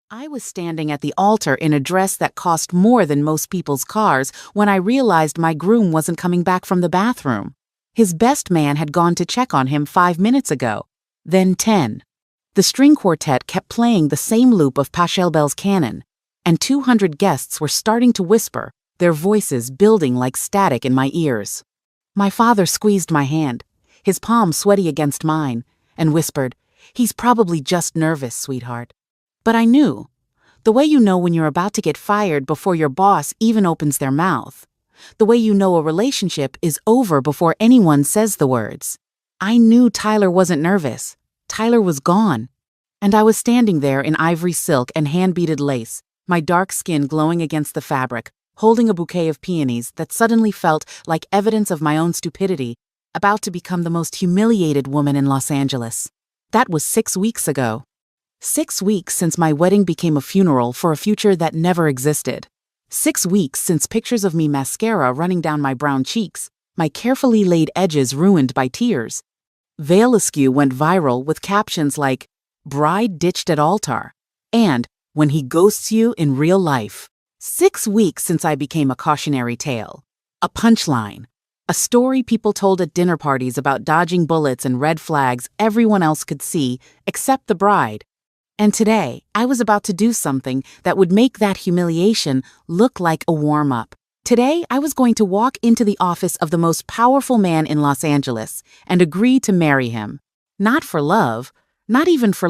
I was standing at the altar in a dress that cost more than most people's cars when I realized my groom wasn't coming back from the bathroom. His best man had gone to check on him 5 minutes ago, then 10. The string quartet kept playing the same loop of Pachelbel's canon, and 200 guests were starting to whisper, their voices building like static in my ears. My father squeezed my hand, his palm sweaty against mine, and whispered, "He's probably just nervous, sweetheart." But I knew. The way you know when you're about to get fired before your boss even opens their mouth. The way you know a relationship is over before anyone says the words. I knew Tyler wasn't nervous. Tyler was gone. And I was standing there in ivory silk and hand-beaded lace, my dark skin glowing against the fabric, holding a bouquet of peonies that suddenly felt like evidence of my own stupidity, about to become the most humiliated woman in Los Angeles. That was 6 weeks ago. 6 weeks since my wedding became a funeral for a future that never existed. 6 weeks since pictures of me mascara running down my brown cheeks, my carefully laid edges ruined by tears. Veil Askew went viral with captions like, "Bride ditched at altar," and "When he ghosts you in real life." 6 weeks since I became a cautionary tale. A punchline. A story people told at dinner parties about dodging bullets and red flags everyone else could see, except the bride. And today, I was about to do something that would make that humiliation look like a warm-up. Today, I was going to walk into the office of the most powerful man in Los Angeles and agree to marry him. Not for love, not even for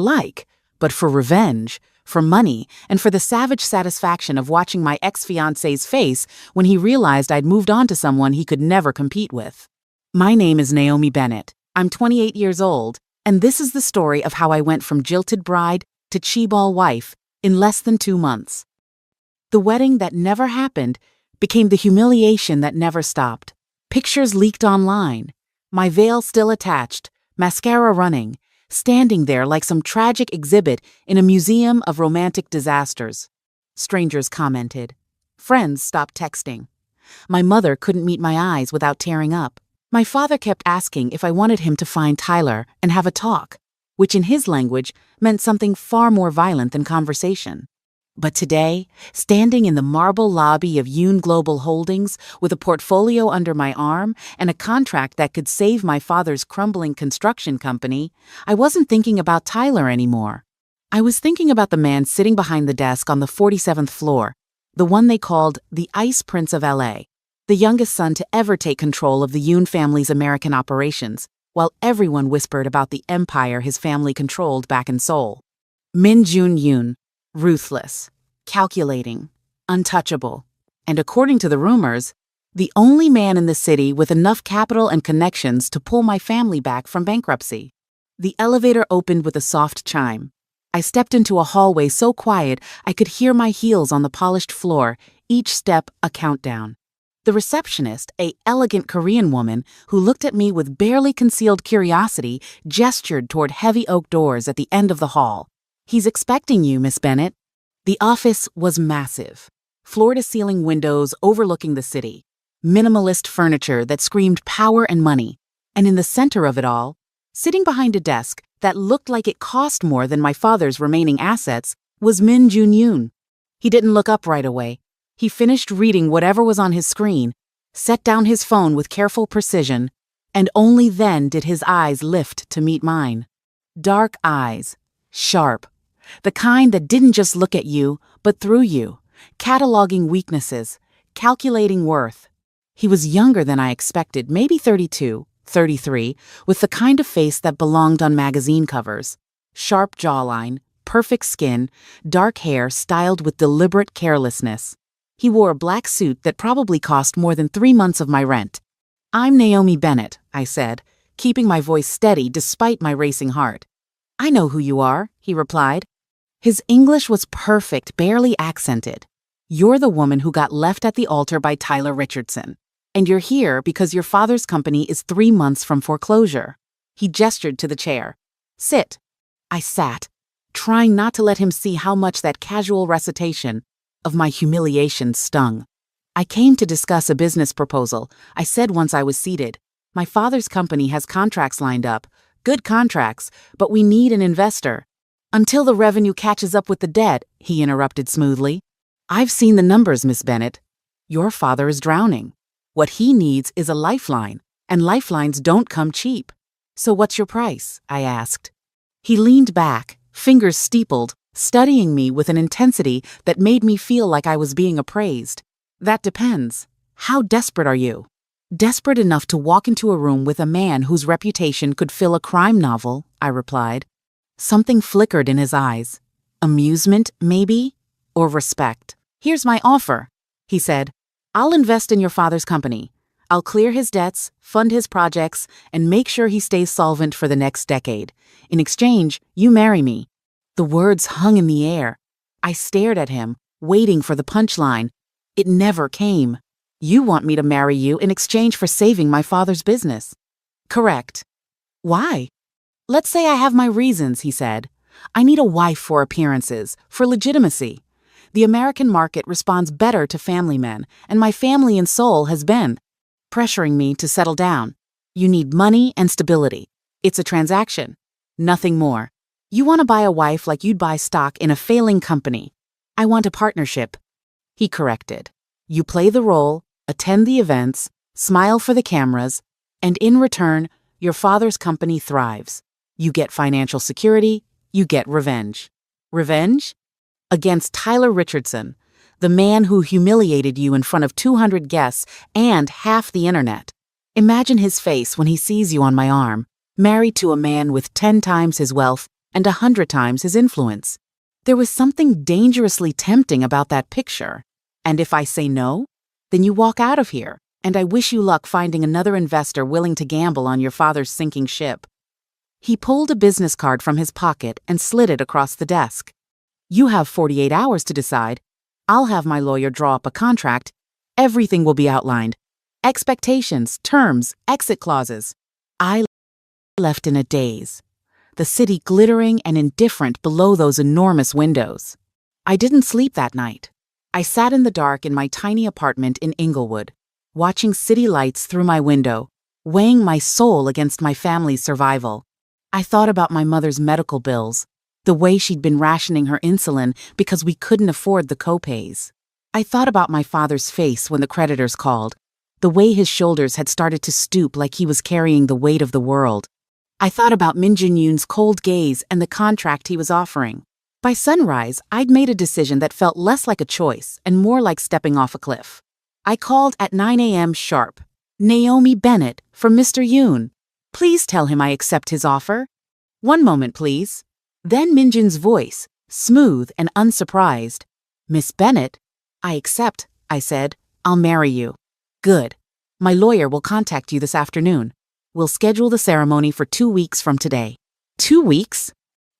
but for revenge, for money, and for the savage satisfaction of watching my ex-fiancé's face when he realized I'd moved on to someone he could never compete with. My name is Naomi Bennett. I'm 28 years old, and this is the story of how I went from jilted bride to cheeball wife in less than 2 months. The wedding that never happened became the humiliation that never stopped. Pictures leaked online, my veil still attached, mascara running, standing there like some tragic exhibit in a museum of romantic disasters. Strangers commented. Friends stopped texting. My mother couldn't meet my eyes without tearing up. My father kept asking if I wanted him to find Tyler and have a talk, which in his language meant something far more violent than conversation. But today, standing in the marble lobby of Yoon Global Holdings with a portfolio under my arm and a contract that could save my father's crumbling construction company, I wasn't thinking about Tyler anymore. I was thinking about the man sitting behind the desk on the 47th floor, the one they called the Ice Prince of LA, the youngest son to ever take control of the Yoon family's American operations, while everyone whispered about the empire his family controlled back in Seoul. Min Jun Yoon, ruthless, calculating, untouchable, and according to the rumors, the only man in the city with enough capital and connections to pull my family back from bankruptcy. The elevator opened with a soft chime. I stepped into a hallway so quiet I could hear my heels on the polished floor, each step a countdown. The receptionist, an elegant Korean woman who looked at me with barely concealed curiosity, gestured toward heavy oak doors at the end of the hall. "He's expecting you, Miss Bennett." The office was massive. Floor-to-ceiling windows overlooking the city. Minimalist furniture that screamed power and money. And in the center of it all, sitting behind a desk that looked like it cost more than my father's remaining assets, was Min Jun Yoon. He didn't look up right away. He finished reading whatever was on his screen, set down his phone with careful precision, and only then did his eyes lift to meet mine. Dark eyes, sharp, the kind that didn't just look at you, but through you, cataloging weaknesses, calculating worth. He was younger than I expected, maybe 32, 33, with the kind of face that belonged on magazine covers. Sharp jawline, perfect skin, dark hair styled with deliberate carelessness. He wore a black suit that probably cost more than 3 months of my rent. "I'm Naomi Bennett," I said, keeping my voice steady despite my racing heart. "I know who you are," he replied. His English was perfect, barely accented. "You're the woman who got left at the altar by Tyler Richardson. And you're here because your father's company is 3 months from foreclosure." He gestured to the chair. "Sit." I sat, trying not to let him see how much that casual recitation of my humiliation stung. "I came to discuss a business proposal," I said once I was seated. "My father's company has contracts lined up, good contracts, but we need an investor." Until the revenue catches up with the debt, he interrupted smoothly. I've seen the numbers, Miss Bennett. Your father is drowning. What he needs is a lifeline, and lifelines don't come cheap. So what's your price? I asked. He leaned back, fingers steepled, studying me with an intensity that made me feel like I was being appraised. That depends. How desperate are you? Desperate enough to walk into a room with a man whose reputation could fill a crime novel, I replied. Something flickered in his eyes. Amusement, maybe? Or respect. Here's my offer, he said. I'll invest in your father's company. I'll clear his debts, fund his projects, and make sure he stays solvent for the next decade. In exchange, you marry me. The words hung in the air. I stared at him, waiting for the punchline. It never came. You want me to marry you in exchange for saving my father's business. Correct. Why? Let's say I have my reasons, he said. I need a wife for appearances, for legitimacy. The American market responds better to family men, and my family and soul has been pressuring me to settle down. You need money and stability. It's a transaction. Nothing more. You want to buy a wife like you'd buy stock in a failing company. I want a partnership. He corrected. You play the role, attend the events, smile for the cameras, and in return, your father's company thrives. You get financial security, you get revenge. Revenge? Against Tyler Richardson, the man who humiliated you in front of 200 guests and half the internet. Imagine his face when he sees you on my arm, married to a man with 10 times his wealth and 100 times his influence. There was something dangerously tempting about that picture. And if I say no, then you walk out of here, and I wish you luck finding another investor willing to gamble on your father's sinking ship. He pulled a business card from his pocket and slid it across the desk. You have 48 hours to decide. I'll have my lawyer draw up a contract. Everything will be outlined. Expectations, terms, exit clauses. I left in a daze, the city glittering and indifferent below those enormous windows. I didn't sleep that night. I sat in the dark in my tiny apartment in Inglewood, watching city lights through my window, weighing my soul against my family's survival. I thought about my mother's medical bills, the way she'd been rationing her insulin because we couldn't afford the copays. I thought about my father's face when the creditors called, the way his shoulders had started to stoop like he was carrying the weight of the world. I thought about Min Jin-yoon's cold gaze and the contract he was offering. By sunrise, I'd made a decision that felt less like a choice and more like stepping off a cliff. I called at 9 a.m. sharp. Naomi Bennett, from Mr. Yoon. Please tell him I accept his offer. One moment, please. Then Min-jin's voice, smooth and unsurprised. Miss Bennett? I accept, I said. I'll marry you. Good. My lawyer will contact you this afternoon. We'll schedule the ceremony for 2 weeks from today. 2 weeks?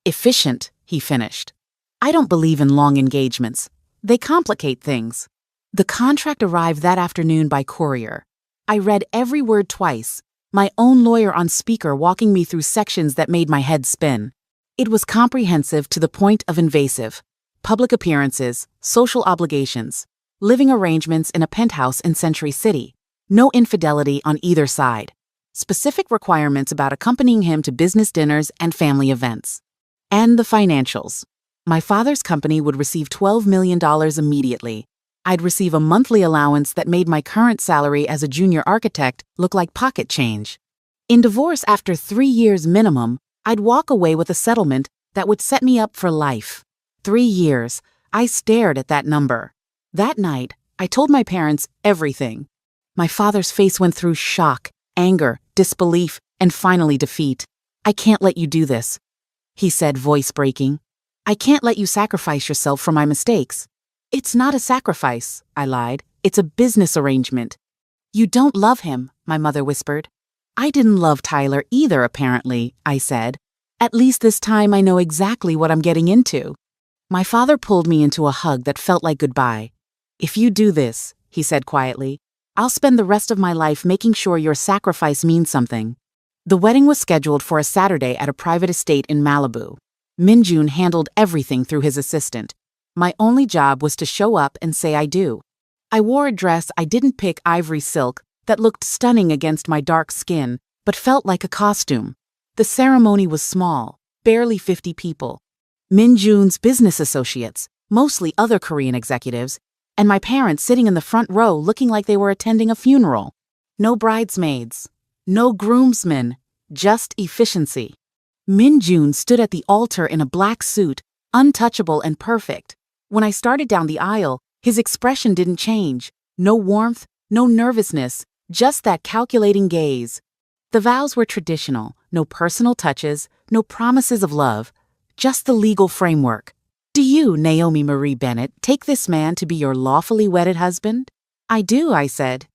Efficient, he finished. I don't believe in long engagements. They complicate things. The contract arrived that afternoon by courier. I read every word twice, my own lawyer on speaker walking me through sections that made my head spin. It was comprehensive to the point of invasive. Public appearances, social obligations, living arrangements in a penthouse in Century City. No infidelity on either side. Specific requirements about accompanying him to business dinners and family events. And the financials. My father's company would receive $12 million immediately. I'd receive a monthly allowance that made my current salary as a junior architect look like pocket change. In divorce after 3 years minimum, I'd walk away with a settlement that would set me up for life. 3 years. I stared at that number. That night, I told my parents everything. My father's face went through shock, anger, disbelief, and finally defeat. I can't let you do this, he said, voice breaking. I can't let you sacrifice yourself for my mistakes. It's not a sacrifice, I lied. It's a business arrangement. You don't love him, my mother whispered. I didn't love Tyler either, apparently, I said. At least this time I know exactly what I'm getting into. My father pulled me into a hug that felt like goodbye. If you do this, he said quietly, I'll spend the rest of my life making sure your sacrifice means something. The wedding was scheduled for a Saturday at a private estate in Malibu. Min-jun handled everything through his assistant. My only job was to show up and say I do. I wore a dress I didn't pick, ivory silk, that looked stunning against my dark skin, but felt like a costume. The ceremony was small, barely 50 people. Min Jun's business associates, mostly other Korean executives, and my parents sitting in the front row looking like they were attending a funeral. No bridesmaids, no groomsmen, just efficiency. Min Jun stood at the altar in a black suit, untouchable and perfect. When I started down the aisle, his expression didn't change. No warmth, no nervousness, just that calculating gaze. The vows were traditional, no personal touches, no promises of love, just the legal framework. Do you, Naomi Marie Bennett, take this man to be your lawfully wedded husband? I do, I said.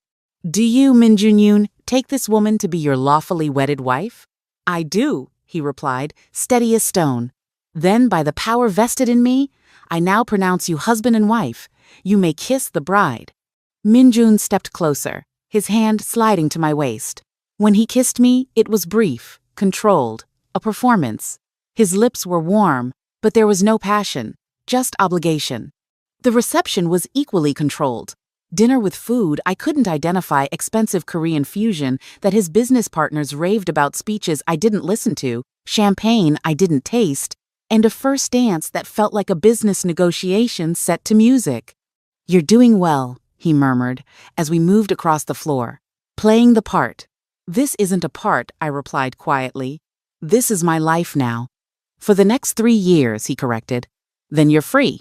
Do you, Min Jun-yoon, take this woman to be your lawfully wedded wife? I do, he replied, steady as stone. Then, by the power vested in me, I now pronounce you husband and wife. You may kiss the bride. Min Jun stepped closer, his hand sliding to my waist. When he kissed me, it was brief, controlled, a performance. His lips were warm, but there was no passion, just obligation. The reception was equally controlled. Dinner with food I couldn't identify, expensive Korean fusion that his business partners raved about, speeches I didn't listen to, champagne I didn't taste, and a first dance that felt like a business negotiation set to music. You're doing well, he murmured, as we moved across the floor. Playing the part. This isn't a part, I replied quietly. This is my life now. For the next 3 years, he corrected. Then you're free.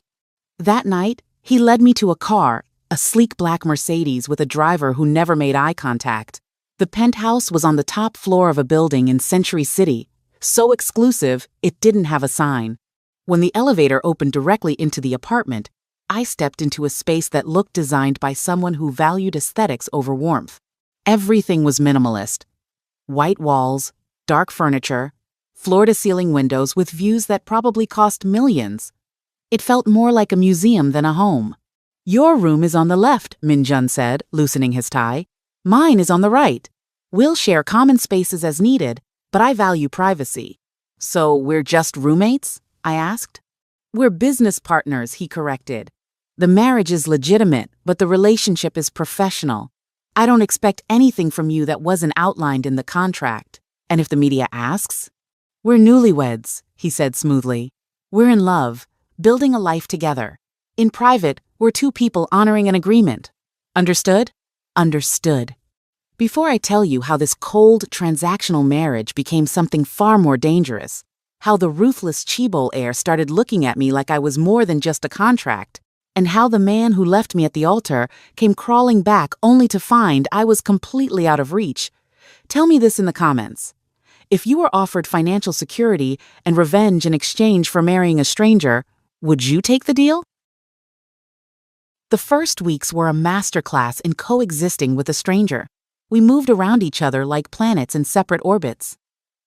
That night, he led me to a car, a sleek black Mercedes with a driver who never made eye contact. The penthouse was on the top floor of a building in Century City, so exclusive it didn't have a sign. When the elevator opened directly into the apartment, I stepped into a space that looked designed by someone who valued aesthetics over warmth. Everything was minimalist. White walls, dark furniture, floor-to-ceiling windows with views that probably cost millions. It felt more like a museum than a home. Your room is on the left, Min Jun said, loosening his tie. Mine is on the right. We'll share common spaces as needed, but I value privacy. So we're just roommates? I asked. We're business partners, he corrected. The marriage is legitimate, but the relationship is professional. I don't expect anything from you that wasn't outlined in the contract. And if the media asks? We're newlyweds, he said smoothly. We're in love, building a life together. In private, we're two people honoring an agreement. Understood? Understood. Before I tell you how this cold, transactional marriage became something far more dangerous, how the ruthless Chibol heir started looking at me like I was more than just a contract, and how the man who left me at the altar came crawling back only to find I was completely out of reach, tell me this in the comments. If you were offered financial security and revenge in exchange for marrying a stranger, would you take the deal? The first weeks were a masterclass in coexisting with a stranger. We moved around each other like planets in separate orbits.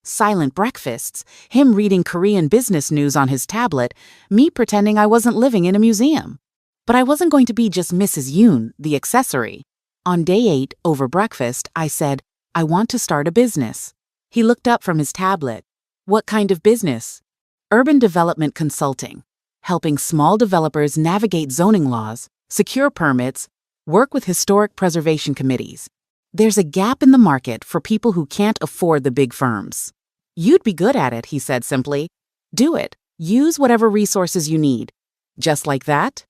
Silent breakfasts, him reading Korean business news on his tablet, me pretending I wasn't living in a museum. But I wasn't going to be just Mrs. Yoon, the accessory. On day 8, over breakfast, I said, I want to start a business. He looked up from his tablet. What kind of business? Urban development consulting, helping small developers navigate zoning laws, secure permits, work with historic preservation committees. There's a gap in the market for people who can't afford the big firms. You'd be good at it, he said simply. Do it. Use whatever resources you need. Just like that?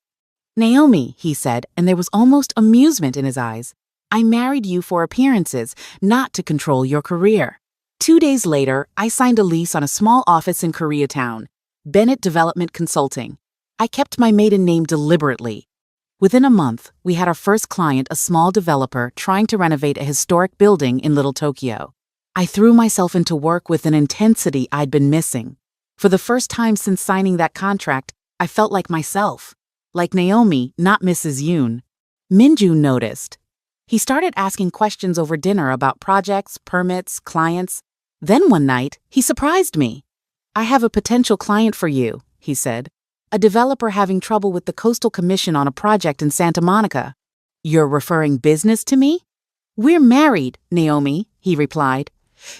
Naomi, he said, and there was almost amusement in his eyes. I married you for appearances, not to control your career. 2 days later, I signed a lease on a small office in Koreatown, Bennett Development Consulting. I kept my maiden name deliberately. Within a month, we had our first client, a small developer trying to renovate a historic building in Little Tokyo. I threw myself into work with an intensity I'd been missing. For the first time since signing that contract, I felt like myself. Like Naomi, not Mrs. Yoon. Min Jun noticed. He started asking questions over dinner about projects, permits, clients. Then one night, he surprised me. I have a potential client for you, he said. A developer having trouble with the Coastal Commission on a project in Santa Monica. You're referring business to me? We're married, Naomi, he replied.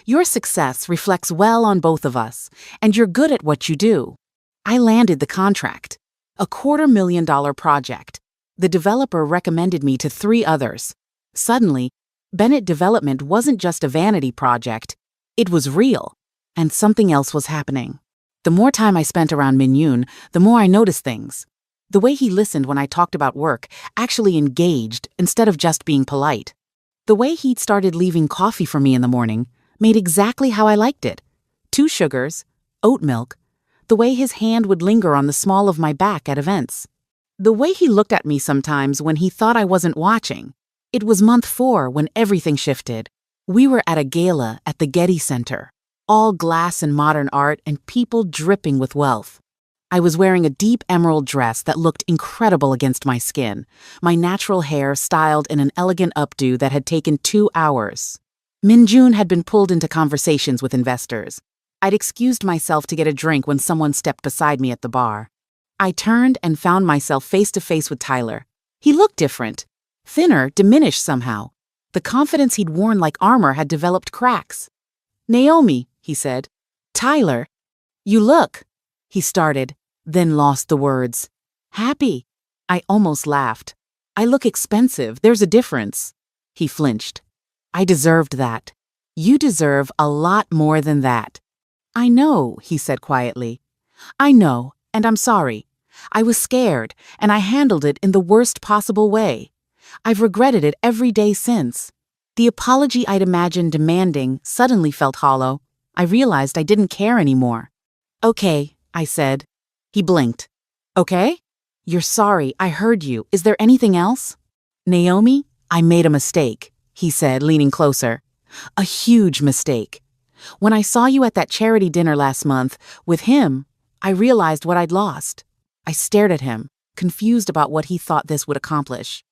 Your success reflects well on both of us, and you're good at what you do. I landed the contract. A $250,000 project. The developer recommended me to 3 others. Suddenly, Bennett Development wasn't just a vanity project. It was real, and something else was happening. The more time I spent around Min-yoon, the more I noticed things. The way he listened when I talked about work, actually engaged instead of just being polite. The way he'd started leaving coffee for me in the morning, made exactly how I liked it. 2 sugars, oat milk. The way his hand would linger on the small of my back at events. The way he looked at me sometimes when he thought I wasn't watching. It was month 4 when everything shifted. We were at a gala at the Getty Center. All glass and modern art and people dripping with wealth. I was wearing a deep emerald dress that looked incredible against my skin, my natural hair styled in an elegant updo that had taken 2 hours. Min-joon had been pulled into conversations with investors. I'd excused myself to get a drink when someone stepped beside me at the bar. I turned and found myself face to face with Tyler. He looked different. Thinner, diminished somehow. The confidence he'd worn like armor had developed cracks. "Naomi," he said. "Tyler, you look," he started, then lost the words. "Happy." I almost laughed. "I look expensive, there's a difference." He flinched. "I deserved that. You deserve a lot more than that." "I know," he said quietly. "I know, and I'm sorry. I was scared, and I handled it in the worst possible way. I've regretted it every day since." The apology I'd imagined demanding suddenly felt hollow. I realized I didn't care anymore. "Okay," I said. He blinked. "Okay? You're sorry, I heard you. Is there anything else?" "Naomi, I made a mistake," he said, leaning closer. "A huge mistake. When I saw you at that charity dinner last month, with him, I realized what I'd lost." I stared at him, confused about what he thought this would accomplish.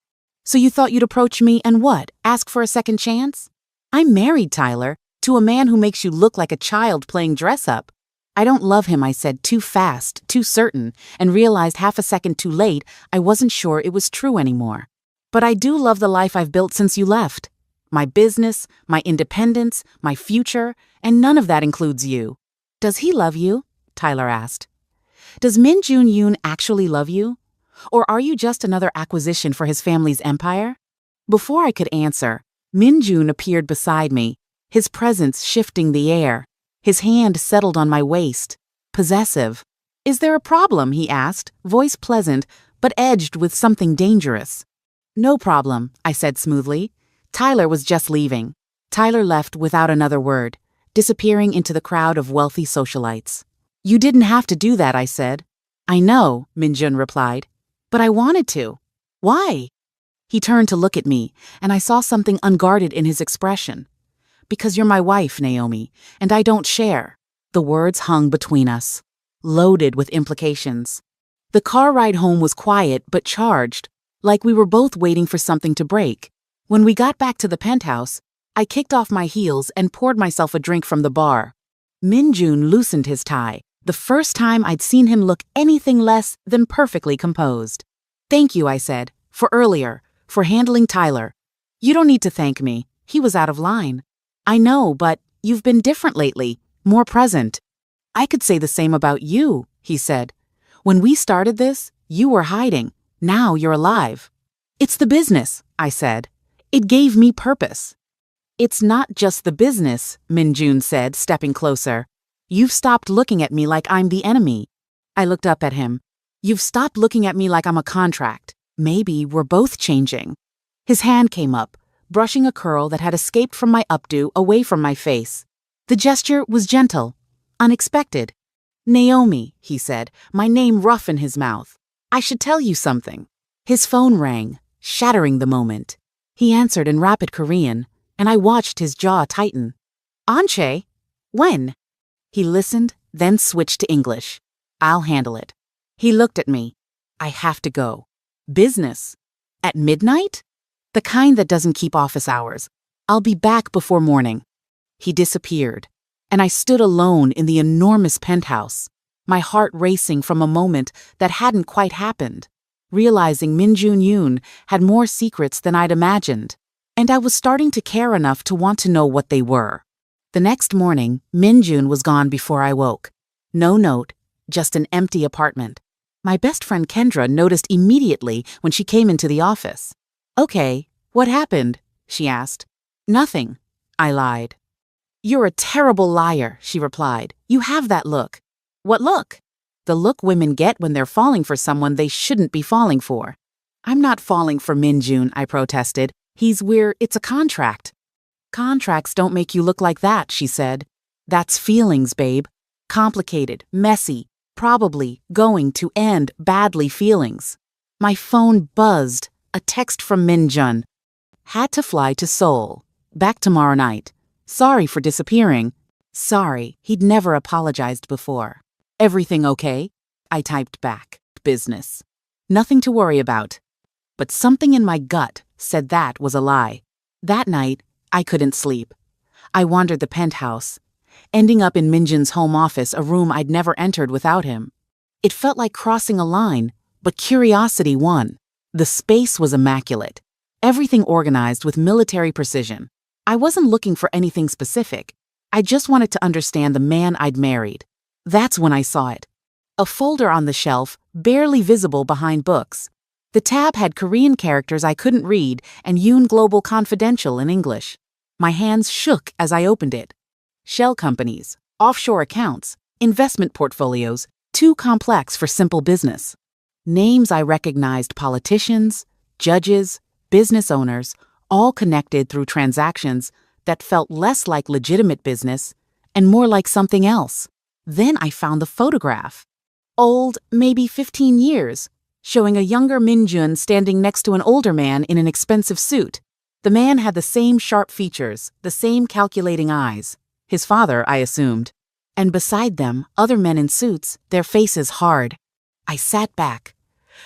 "So you thought you'd approach me and what, ask for a second chance?" "I'm married, Tyler, to a man who makes you look like a child playing dress-up." "I don't love him," I said, too fast, too certain, and realized half a second too late I wasn't sure it was true anymore. "But I do love the life I've built since you left. My business, my independence, my future, and none of that includes you." "Does he love you?" Tyler asked. "Does Min-joon actually love you? Or are you just another acquisition for his family's empire?" Before I could answer, Min-joon appeared beside me, his presence shifting the air. His hand settled on my waist, possessive. "Is there a problem?" he asked, voice pleasant, but edged with something dangerous. "No problem," I said smoothly. Tyler was just leaving. Tyler left without another word, disappearing into the crowd of wealthy socialites. "You didn't have to do that," I said. "I know," Min-joon replied. "But I wanted to." "Why?" He turned to look at me, and I saw something unguarded in his expression. "Because you're my wife, Naomi, and I don't share." The words hung between us, loaded with implications. The car ride home was quiet but charged, like we were both waiting for something to break. When we got back to the penthouse, I kicked off my heels and poured myself a drink from the bar. Min-joon loosened his tie, the first time I'd seen him look anything less than perfectly composed. "Thank you," I said, "for earlier, for handling Tyler." "You don't need to thank me. He was out of line." "I know, but you've been different lately, more present." "I could say the same about you," he said. "When we started this, you were hiding. Now you're alive." "It's the business," I said. "It gave me purpose." "It's not just the business," Min-joon said, stepping closer. "You've stopped looking at me like I'm the enemy." I looked up at him. "You've stopped looking at me like I'm a contract. Maybe we're both changing." His hand came up, brushing a curl that had escaped from my updo away from my face. The gesture was gentle, unexpected. "Naomi," he said, my name rough in his mouth. "I should tell you something." His phone rang, shattering the moment. He answered in rapid Korean, and I watched his jaw tighten. "Anche? When?" He listened, then switched to English. "I'll handle it." He looked at me. "I have to go." "Business? At midnight?" "The kind that doesn't keep office hours. I'll be back before morning." He disappeared, and I stood alone in the enormous penthouse, my heart racing from a moment that hadn't quite happened, realizing Min-joon had more secrets than I'd imagined, and I was starting to care enough to want to know what they were. The next morning, Min-joon was gone before I woke. No note, just an empty apartment. My best friend Kendra noticed immediately when she came into the office. "Okay, what happened?" she asked. "Nothing," I lied. "You're a terrible liar," she replied. "You have that look." What look? The look women get when they're falling for someone they shouldn't be falling for. I'm not falling for Minjun, I protested. It's a contract. Contracts don't make you look like that, she said. That's feelings, babe. Complicated, messy, probably going to end badly feelings. My phone buzzed. A text from Minjun. Had to fly to Seoul. Back tomorrow night. Sorry for disappearing. Sorry, he'd never apologized before. Everything okay? I typed back. Business. Nothing to worry about. But something in my gut said that was a lie. That night, I couldn't sleep. I wandered the penthouse, ending up in Minjun's home office, a room I'd never entered without him. It felt like crossing a line, but curiosity won. The space was immaculate. Everything organized with military precision. I wasn't looking for anything specific. I just wanted to understand the man I'd married. That's when I saw it. A folder on the shelf, barely visible behind books. The tab had Korean characters I couldn't read and Yoon Global Confidential in English. My hands shook as I opened it. Shell companies, offshore accounts, investment portfolios, too complex for simple business. Names I recognized: politicians, judges, business owners, all connected through transactions that felt less like legitimate business and more like something else. Then I found the photograph. Old, maybe 15 years, showing a younger Minjun standing next to an older man in an expensive suit. The man had the same sharp features, the same calculating eyes. His father, I assumed. And beside them, other men in suits, their faces hard. I sat back,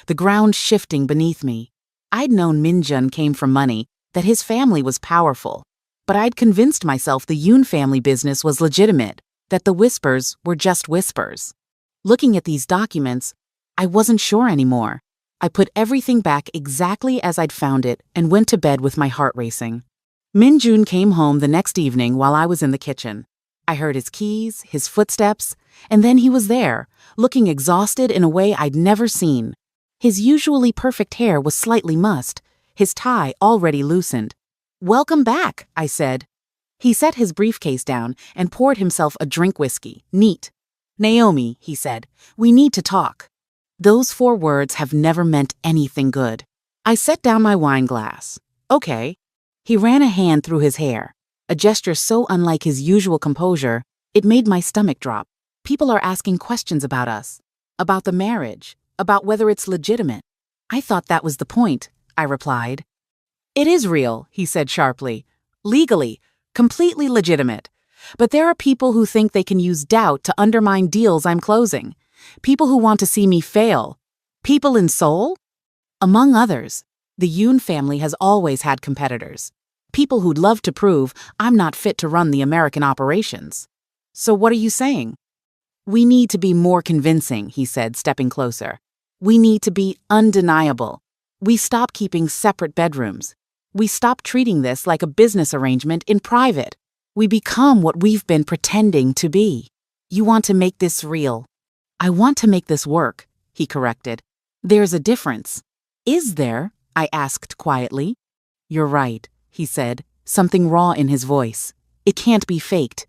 the ground shifting beneath me. I'd known Minjun came from money, that his family was powerful. But I'd convinced myself the Yoon family business was legitimate, that the whispers were just whispers. Looking at these documents, I wasn't sure anymore. I put everything back exactly as I'd found it and went to bed with my heart racing. Minjun came home the next evening while I was in the kitchen. I heard his keys, his footsteps, and then he was there, looking exhausted in a way I'd never seen. His usually perfect hair was slightly mussed, his tie already loosened. "Welcome back," I said. He set his briefcase down and poured himself a drink whiskey, neat. "Naomi," he said, "we need to talk." Those 4 words have never meant anything good. I set down my wine glass. "Okay." He ran a hand through his hair, a gesture so unlike his usual composure, it made my stomach drop. "People are asking questions about us, about the marriage, about whether it's legitimate." "I thought that was the point," I replied. "It is real," he said sharply. "Legally, completely legitimate. But there are people who think they can use doubt to undermine deals I'm closing. People who want to see me fail. People in Seoul? Among others, the Yoon family has always had competitors. People who'd love to prove I'm not fit to run the American operations. So what are you saying?" "We need to be more convincing," he said, stepping closer. "We need to be undeniable. We stop keeping separate bedrooms. We stop treating this like a business arrangement in private. We become what we've been pretending to be. You want to make this real." "I want to make this work," he corrected. "There's a difference." "Is there?" I asked quietly. "You're right," he said, something raw in his voice. "It can't be faked.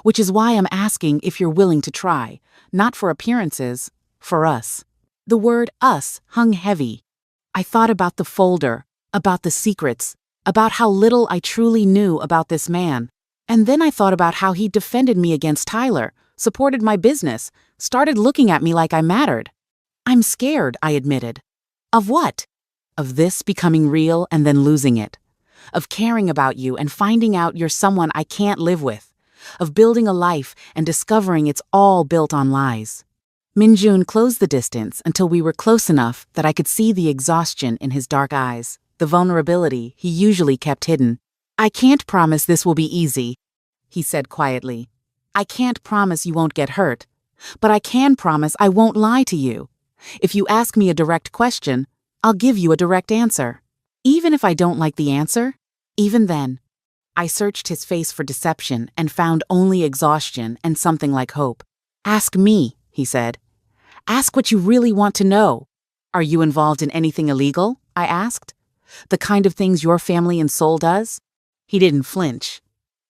Which is why I'm asking if you're willing to try, not for appearances, for us." The word us hung heavy. I thought about the folder, about the secrets, about how little I truly knew about this man. And then I thought about how he defended me against Tyler, supported my business, started looking at me like I mattered. "I'm scared," I admitted. "Of what?" "Of this becoming real and then losing it. Of caring about you and finding out you're someone I can't live with. Of building a life and discovering it's all built on lies." Minjun closed the distance until we were close enough that I could see the exhaustion in his dark eyes, the vulnerability he usually kept hidden. "I can't promise this will be easy," he said quietly. "I can't promise you won't get hurt, but I can promise I won't lie to you. If you ask me a direct question, I'll give you a direct answer. Even if I don't like the answer, even then." I searched his face for deception and found only exhaustion and something like hope. "Ask me," he said. "Ask what you really want to know." "Are you involved in anything illegal?" I asked. "The kind of things your family in Seoul does?" He didn't flinch.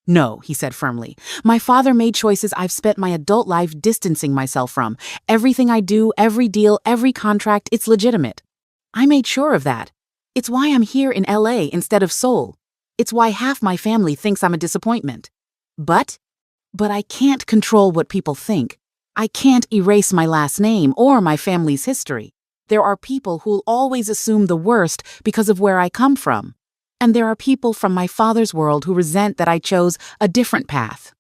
No, he said firmly. My father made choices I've spent my adult life distancing myself from. Everything I do, every deal, every contract, it's legitimate. I made sure of that. It's why I'm here in LA instead of Seoul. It's why half my family thinks I'm a disappointment. But I can't control what people think. I can't erase my last name or my family's history. There are people who'll always assume the worst because of where I come from. And there are people from my father's world who resent that I chose a different path.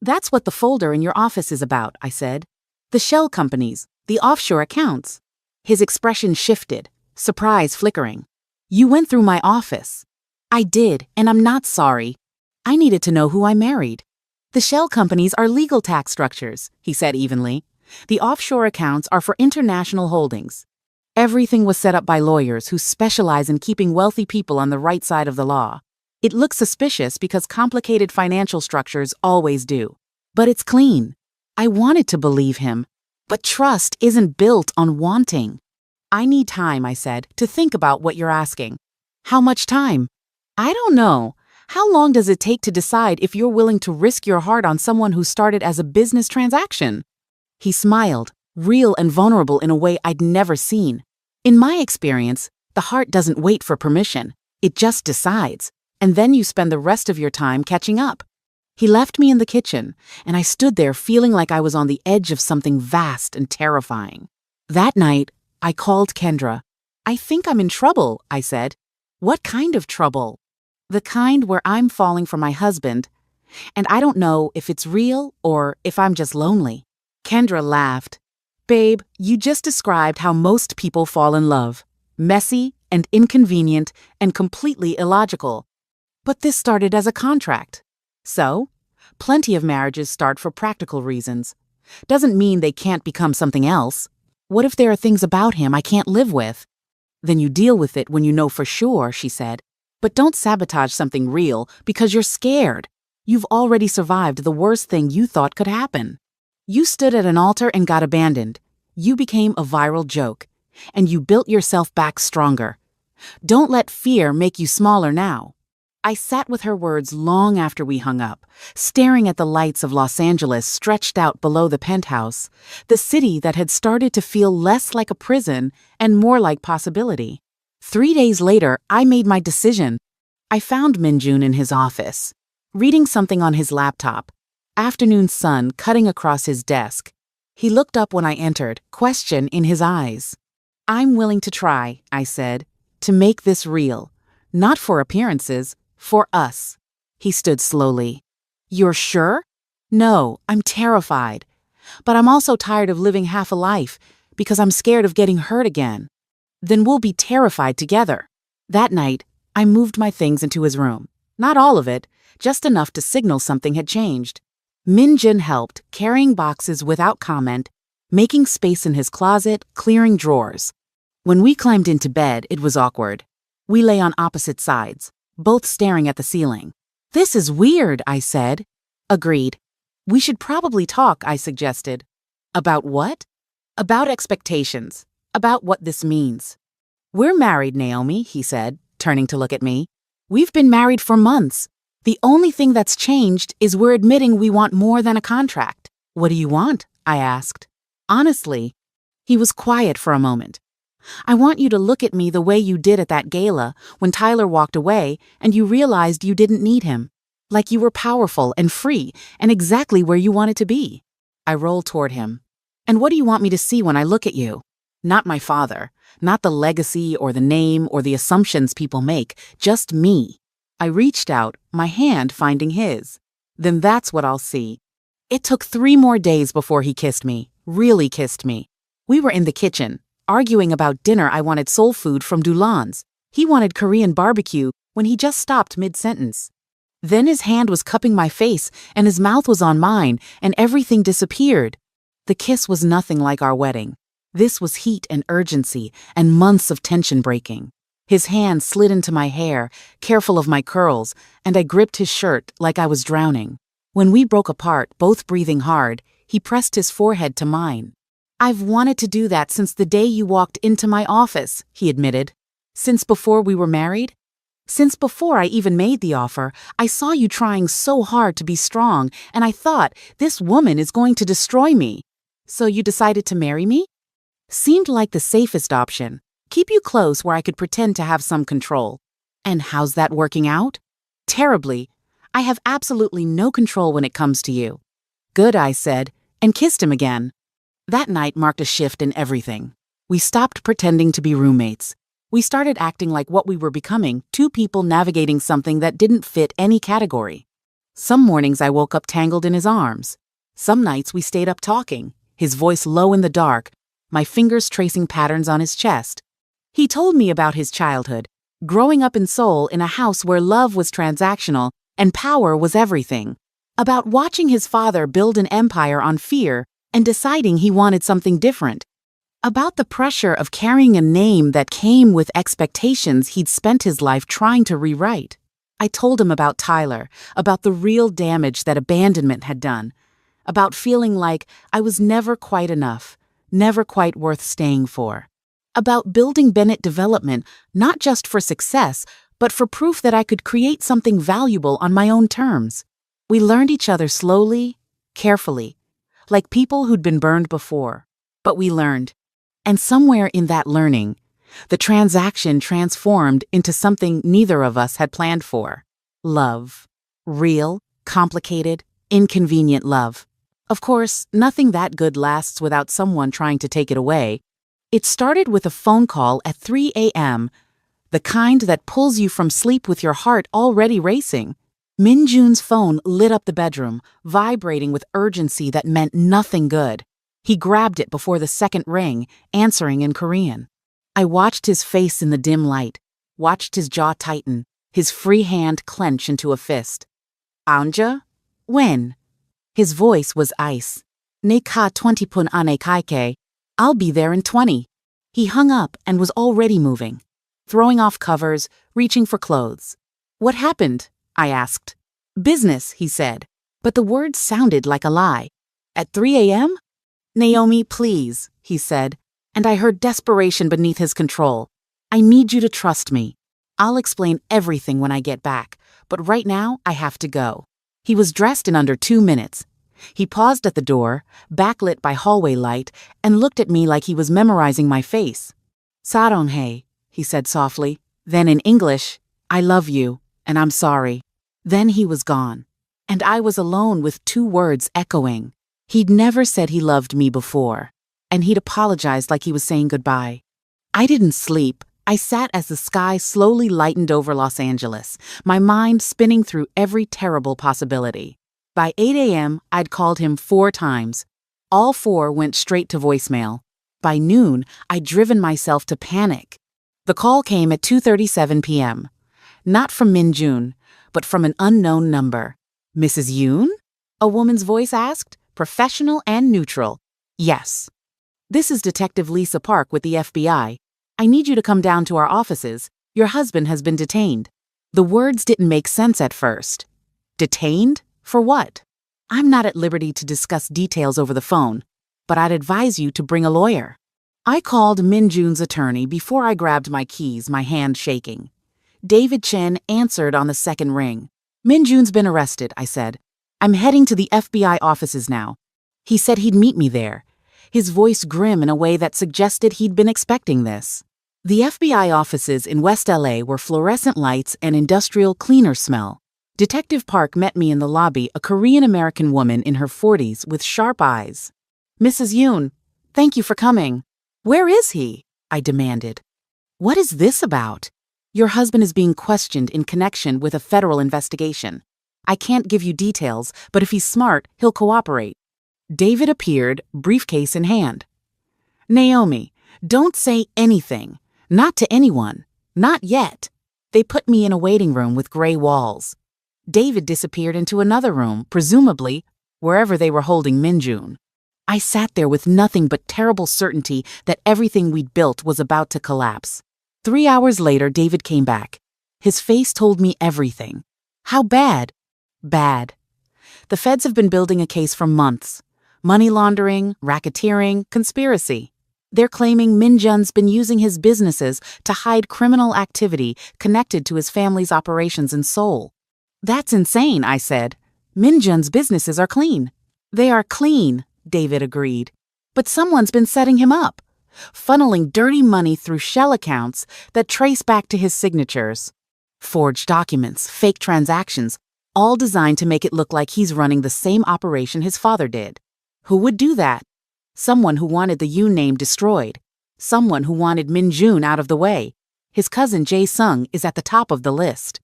That's what the folder in your office is about, I said. The shell companies, the offshore accounts. His expression shifted, surprise flickering. You went through my office. I did, and I'm not sorry. I needed to know who I married. The shell companies are legal tax structures, he said evenly. The offshore accounts are for international holdings. Everything was set up by lawyers who specialize in keeping wealthy people on the right side of the law. It looks suspicious because complicated financial structures always do. But it's clean. I wanted to believe him. But trust isn't built on wanting. I need time, I said, to think about what you're asking. How much time? I don't know. How long does it take to decide if you're willing to risk your heart on someone who started as a business transaction? He smiled, real and vulnerable in a way I'd never seen. In my experience, the heart doesn't wait for permission. It just decides, and then you spend the rest of your time catching up. He left me in the kitchen, and I stood there feeling like I was on the edge of something vast and terrifying. That night, I called Kendra. I think I'm in trouble, I said. What kind of trouble? The kind where I'm falling for my husband, and I don't know if it's real or if I'm just lonely. Kendra laughed. Babe, you just described how most people fall in love. Messy and inconvenient and completely illogical. But this started as a contract. So, plenty of marriages start for practical reasons. Doesn't mean they can't become something else. What if there are things about him I can't live with? Then you deal with it when you know for sure, she said. But don't sabotage something real because you're scared. You've already survived the worst thing you thought could happen. You stood at an altar and got abandoned. You became a viral joke. And you built yourself back stronger. Don't let fear make you smaller now. I sat with her words long after we hung up, staring at the lights of Los Angeles stretched out below the penthouse, the city that had started to feel less like a prison and more like possibility. 3 days later, I made my decision. I found Minjun in his office, reading something on his laptop, afternoon sun cutting across his desk. He looked up when I entered, question in his eyes. I'm willing to try, I said, to make this real. Not for appearances, for us. He stood slowly. You're sure? No, I'm terrified. But I'm also tired of living half a life, because I'm scared of getting hurt again. Then we'll be terrified together. That night, I moved my things into his room. Not all of it, just enough to signal something had changed. Minjun helped, carrying boxes without comment, making space in his closet, clearing drawers. When we climbed into bed, it was awkward. We lay on opposite sides, both staring at the ceiling. This is weird, I said. Agreed. We should probably talk, I suggested. About what? About expectations. About what this means. We're married, Naomi, he said, turning to look at me. We've been married for months. The only thing that's changed is we're admitting we want more than a contract. What do you want? I asked. Honestly. He was quiet for a moment. I want you to look at me the way you did at that gala when Tyler walked away and you realized you didn't need him. Like you were powerful and free and exactly where you wanted to be. I rolled toward him. And what do you want me to see when I look at you? Not my father, not the legacy or the name or the assumptions people make, just me. I reached out, my hand finding his. Then that's what I'll see. It took 3 more days before he kissed me, really kissed me. We were in the kitchen, arguing about dinner. I wanted soul food from Dulan's. He wanted Korean barbecue when he just stopped mid-sentence. Then his hand was cupping my face and his mouth was on mine and everything disappeared. The kiss was nothing like our wedding. This was heat and urgency and months of tension breaking. His hand slid into my hair, careful of my curls, and I gripped his shirt like I was drowning. When we broke apart, both breathing hard, he pressed his forehead to mine. I've wanted to do that since the day you walked into my office, he admitted. Since before we were married? Since before I even made the offer, I saw you trying so hard to be strong, and I thought, this woman is going to destroy me. So you decided to marry me? Seemed like the safest option. Keep you close where I could pretend to have some control. And how's that working out? Terribly. I have absolutely no control when it comes to you. Good, I said, and kissed him again. That night marked a shift in everything. We stopped pretending to be roommates. We started acting like what we were becoming, two people navigating something that didn't fit any category. Some mornings I woke up tangled in his arms. Some nights we stayed up talking, his voice low in the dark, my fingers tracing patterns on his chest. He told me about his childhood, growing up in Seoul in a house where love was transactional and power was everything. About watching his father build an empire on fear and deciding he wanted something different. About the pressure of carrying a name that came with expectations he'd spent his life trying to rewrite. I told him about Tyler, about the real damage that abandonment had done, about feeling like I was never quite enough, never quite worth staying for. About building Bennett Development not just for success, but for proof that I could create something valuable on my own terms. We learned each other slowly, carefully, like people who'd been burned before. But we learned. And somewhere in that learning, the transaction transformed into something neither of us had planned for. Love. Real, complicated, inconvenient love. Of course, nothing that good lasts without someone trying to take it away. It started with a phone call at 3 a.m., the kind that pulls you from sleep with your heart already racing. Min Jun's phone lit up the bedroom, vibrating with urgency that meant nothing good. He grabbed it before the second ring, answering in Korean. I watched his face in the dim light, watched his jaw tighten, his free hand clench into a fist. Anja? When? His voice was ice. Neka 20 pun ane kaike. I'll be there in 20. He hung up and was already moving, throwing off covers, reaching for clothes. What happened? I asked. Business, he said, but the words sounded like a lie. At 3 a.m.? Naomi, please, he said, and I heard desperation beneath his control. I need you to trust me. I'll explain everything when I get back, but right now I have to go. He was dressed in under 2 minutes. He paused at the door, backlit by hallway light, and looked at me like he was memorizing my face. Saronhei, he said softly. Then in English, I love you, and I'm sorry. Then he was gone, and I was alone with 2 words echoing. He'd never said he loved me before, and he'd apologized like he was saying goodbye. I didn't sleep. I sat as the sky slowly lightened over Los Angeles, my mind spinning through every terrible possibility. By 8 a.m., I'd called him 4 times. All 4 went straight to voicemail. By noon, I'd driven myself to panic. The call came at 2:37 p.m. Not from Min Jun, but from an unknown number. Mrs. Yoon? A woman's voice asked, professional and neutral. Yes. This is Detective Lisa Park with the FBI. I need you to come down to our offices. Your husband has been detained. The words didn't make sense at first. Detained? For what? I'm not at liberty to discuss details over the phone, but I'd advise you to bring a lawyer. I called Min Jun's attorney before I grabbed my keys, my hand shaking. David Chen answered on the second ring. Min Jun's been arrested, I said. I'm heading to the FBI offices now. He said he'd meet me there, his voice grim in a way that suggested he'd been expecting this. The FBI offices in West LA were fluorescent lights and industrial cleaner smell. Detective Park met me in the lobby, a Korean-American woman in her 40s with sharp eyes. Mrs. Yoon, thank you for coming. Where is he? I demanded. What is this about? Your husband is being questioned in connection with a federal investigation. I can't give you details, but if he's smart, he'll cooperate. David appeared, briefcase in hand. Naomi, don't say anything. Not to anyone. Not yet. They put me in a waiting room with gray walls. David disappeared into another room, presumably wherever they were holding Min Jun. I sat there with nothing but terrible certainty that everything we'd built was about to collapse. 3 hours later, David came back. His face told me everything. How bad? Bad. The feds have been building a case for months. Money laundering, racketeering, conspiracy. They're claiming Min Jun's been using his businesses to hide criminal activity connected to his family's operations in Seoul. That's insane, I said. Min Jun's businesses are clean. They are clean, David agreed. But someone's been setting him up, funneling dirty money through shell accounts that trace back to his signatures. Forged documents, fake transactions, all designed to make it look like he's running the same operation his father did. Who would do that? Someone who wanted the Yoon name destroyed. Someone who wanted Min Jun out of the way. His cousin Jae Sung is at the top of the list.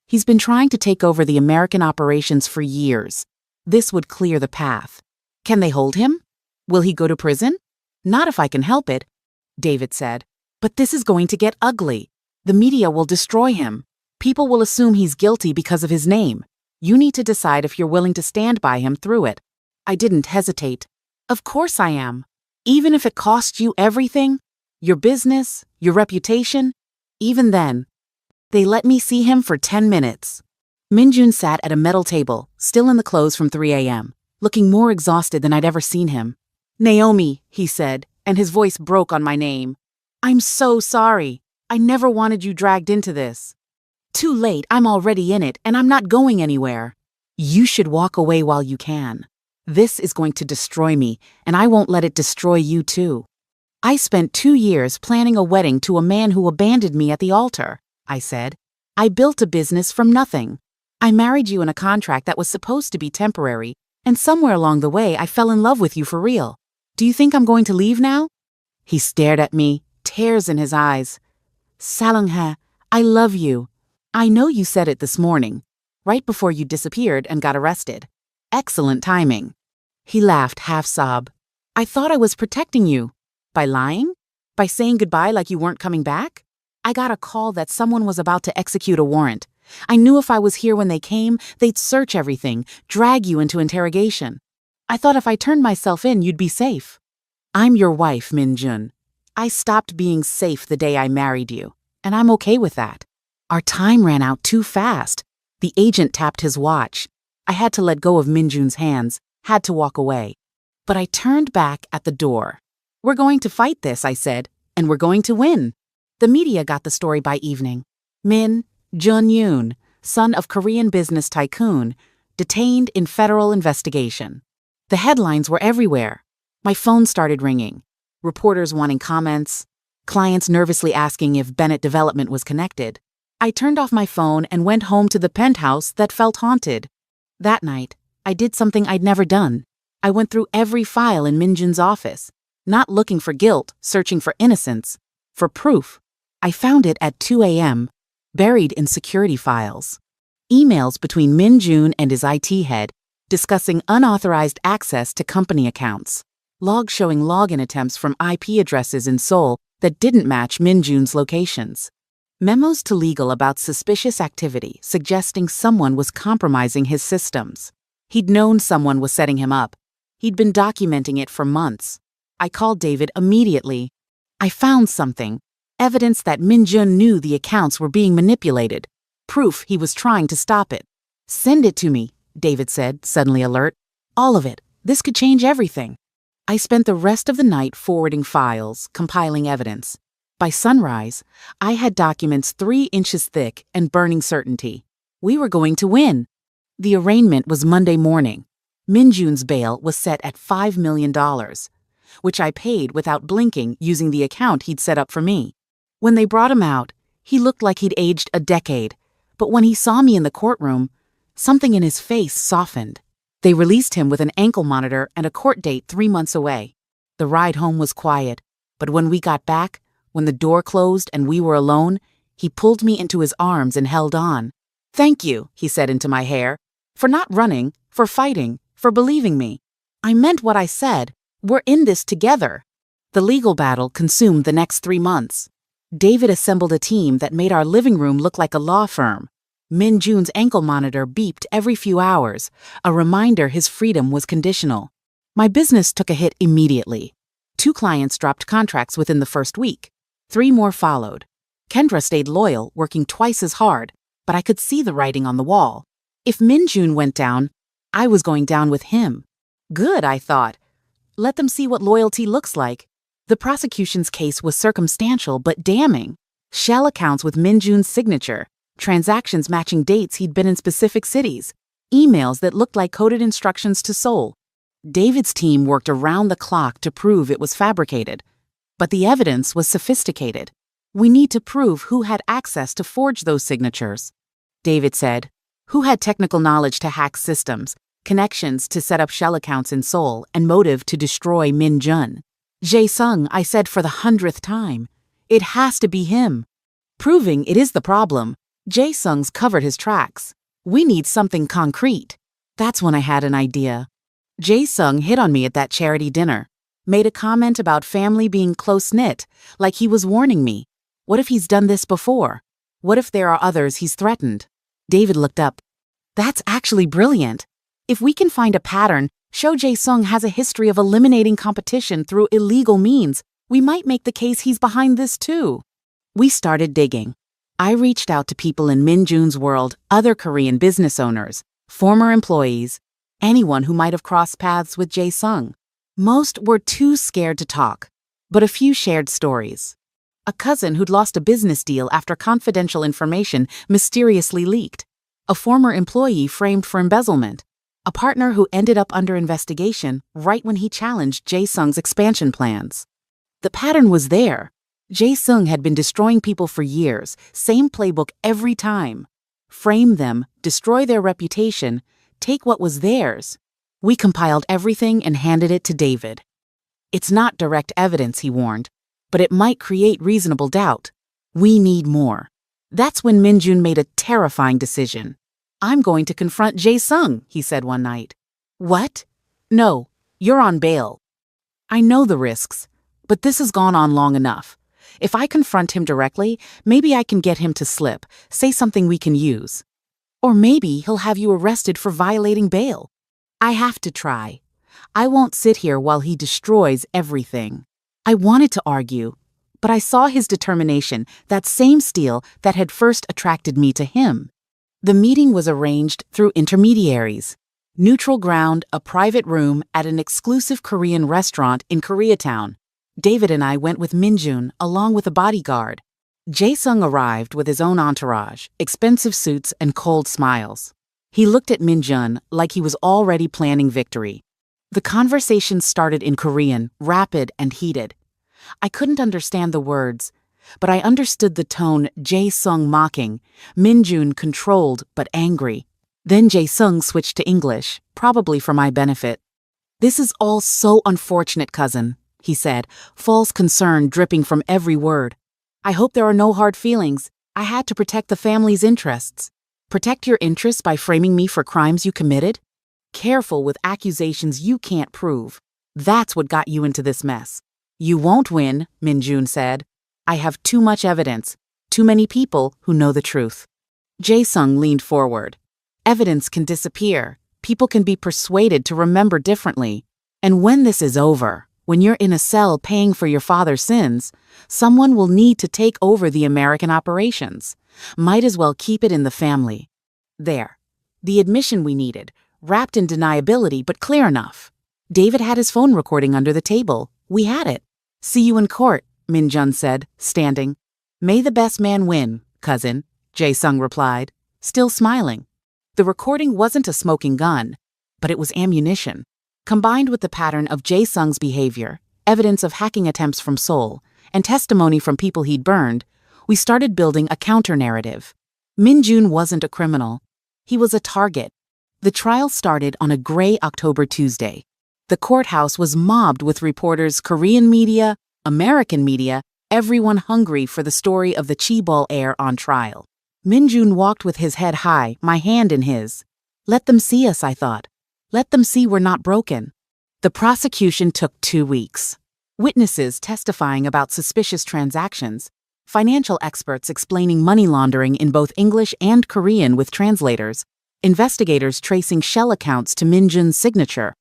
He's been trying to take over the American operations for years. This would clear the path. Can they hold him? Will he go to prison? Not if I can help it, David said. But this is going to get ugly. The media will destroy him. People will assume he's guilty because of his name. You need to decide if you're willing to stand by him through it. I didn't hesitate. Of course I am. Even if it costs you everything, your business, your reputation, even then. They let me see him for 10 minutes. Min Jun sat at a metal table, still in the clothes from 3 a.m., looking more exhausted than I'd ever seen him. Naomi, he said, and his voice broke on my name. I'm so sorry. I never wanted you dragged into this. Too late, I'm already in it, and I'm not going anywhere. You should walk away while you can. This is going to destroy me, and I won't let it destroy you too. I spent 2 years planning a wedding to a man who abandoned me at the altar, I said. I built a business from nothing. I married you in a contract that was supposed to be temporary, and somewhere along the way I fell in love with you for real. Do you think I'm going to leave now? He stared at me, tears in his eyes. Salungha, I love you. I know you said it this morning, right before you disappeared and got arrested. Excellent timing. He laughed, half-sob. I thought I was protecting you. By lying? By saying goodbye like you weren't coming back? I got a call that someone was about to execute a warrant. I knew if I was here when they came, they'd search everything, drag you into interrogation. I thought if I turned myself in, you'd be safe. I'm your wife, Min Jun. I stopped being safe the day I married you, and I'm okay with that. Our time ran out too fast. The agent tapped his watch. I had to let go of Min Jun's hands, had to walk away. But I turned back at the door. We're going to fight this, I said, and we're going to win. The media got the story by evening. Min Jun-yoon, son of Korean business tycoon, detained in federal investigation. The headlines were everywhere. My phone started ringing. Reporters wanting comments, clients nervously asking if Bennett Development was connected. I turned off my phone and went home to the penthouse that felt haunted. That night, I did something I'd never done. I went through every file in Min Jun's office, not looking for guilt, searching for innocence, for proof. I found it at 2 a.m., buried in security files. Emails between Min Jun and his IT head discussing unauthorized access to company accounts. Logs showing login attempts from IP addresses in Seoul that didn't match Min Jun's locations. Memos to legal about suspicious activity suggesting someone was compromising his systems. He'd known someone was setting him up. He'd been documenting it for months. I called David immediately. I found something. Evidence that Min Jun knew the accounts were being manipulated. Proof he was trying to stop it. Send it to me, David said, suddenly alert. All of it. This could change everything. I spent the rest of the night forwarding files, compiling evidence. By sunrise, I had documents 3 inches thick and burning certainty. We were going to win. The arraignment was Monday morning. Min Jun's bail was set at $5 million, which I paid without blinking using the account he'd set up for me. When they brought him out, he looked like he'd aged a decade, but when he saw me in the courtroom, something in his face softened. They released him with an ankle monitor and a court date 3 months away. The ride home was quiet, but when we got back, when the door closed and we were alone, he pulled me into his arms and held on. Thank you, he said into my hair, for not running, for fighting, for believing me. I meant what I said. We're in this together. The legal battle consumed the next 3 months. David assembled a team that made our living room look like a law firm. Min Jun's ankle monitor beeped every few hours, a reminder his freedom was conditional. My business took a hit immediately. 2 clients dropped contracts within the first week. 3 more followed. Kendra stayed loyal, working twice as hard, but I could see the writing on the wall. If Min Jun went down, I was going down with him. Good, I thought. Let them see what loyalty looks like. The prosecution's case was circumstantial but damning. Shell accounts with Min Jun's signature, transactions matching dates he'd been in specific cities, emails that looked like coded instructions to Seoul. David's team worked around the clock to prove it was fabricated. But the evidence was sophisticated. We need to prove who had access to forge those signatures. David said, who had technical knowledge to hack systems, connections to set up shell accounts in Seoul, and motive to destroy Min Jun. Jae-sung, I said for the 100th time. It has to be him. Proving it is the problem. Jae-sung's covered his tracks. We need something concrete. That's when I had an idea. Jae-sung hit on me at that charity dinner. Made a comment about family being close-knit, like he was warning me. What if he's done this before? What if there are others he's threatened? David looked up. That's actually brilliant. If we can find a pattern, show Jae-sung has a history of eliminating competition through illegal means, we might make the case he's behind this too. We started digging. I reached out to people in Min Jun's world, other Korean business owners, former employees, anyone who might have crossed paths with Jae-sung. Most were too scared to talk, but a few shared stories. A cousin who'd lost a business deal after confidential information mysteriously leaked. A former employee framed for embezzlement. A partner who ended up under investigation right when he challenged Jae-sung's expansion plans. The pattern was there. Jae-sung had been destroying people for years, same playbook every time. Frame them, destroy their reputation, take what was theirs. We compiled everything and handed it to David. It's not direct evidence, he warned, but it might create reasonable doubt. We need more. That's when Min Jun made a terrifying decision. I'm going to confront Jae-sung, he said one night. What? No, you're on bail. I know the risks, but this has gone on long enough. If I confront him directly, maybe I can get him to slip, say something we can use. Or maybe he'll have you arrested for violating bail. I have to try. I won't sit here while he destroys everything. I wanted to argue, but I saw his determination, that same steel that had first attracted me to him. The meeting was arranged through intermediaries. Neutral ground, a private room at an exclusive Korean restaurant in Koreatown. David and I went with Min Jun along with a bodyguard. Jae-sung arrived with his own entourage, expensive suits and cold smiles. He looked at Min Jun like he was already planning victory. The conversation started in Korean, rapid and heated. I couldn't understand the words, but I understood the tone. Jae-sung mocking, Min Jun controlled but angry. Then Jae-sung switched to English, probably for my benefit. This is all so unfortunate, cousin, he said, false concern dripping from every word. I hope there are no hard feelings. I had to protect the family's interests. Protect your interests by framing me for crimes you committed? Careful with accusations you can't prove. That's what got you into this mess. You won't win, Min Jun said. I have too much evidence, too many people who know the truth. Jae-sung leaned forward. Evidence can disappear. People can be persuaded to remember differently. And when this is over, when you're in a cell paying for your father's sins, someone will need to take over the American operations. Might as well keep it in the family. There. The admission we needed, wrapped in deniability but clear enough. David had his phone recording under the table. We had it. See you in court, Min Jun said, standing. May the best man win, cousin, Jae-sung replied, still smiling. The recording wasn't a smoking gun, but it was ammunition. Combined with the pattern of Jae-sung's behavior, evidence of hacking attempts from Seoul, and testimony from people he'd burned, we started building a counter-narrative. Min Jun wasn't a criminal. He was a target. The trial started on a gray October Tuesday. The courthouse was mobbed with reporters, Korean media, American media, everyone hungry for the story of the Chaebol heir on trial. Min Jun walked with his head high, my hand in his. Let them see us, I thought. Let them see we're not broken. The prosecution took 2 weeks. Witnesses testifying about suspicious transactions, financial experts explaining money laundering in both English and Korean with translators, investigators tracing shell accounts to Min Jun's signature.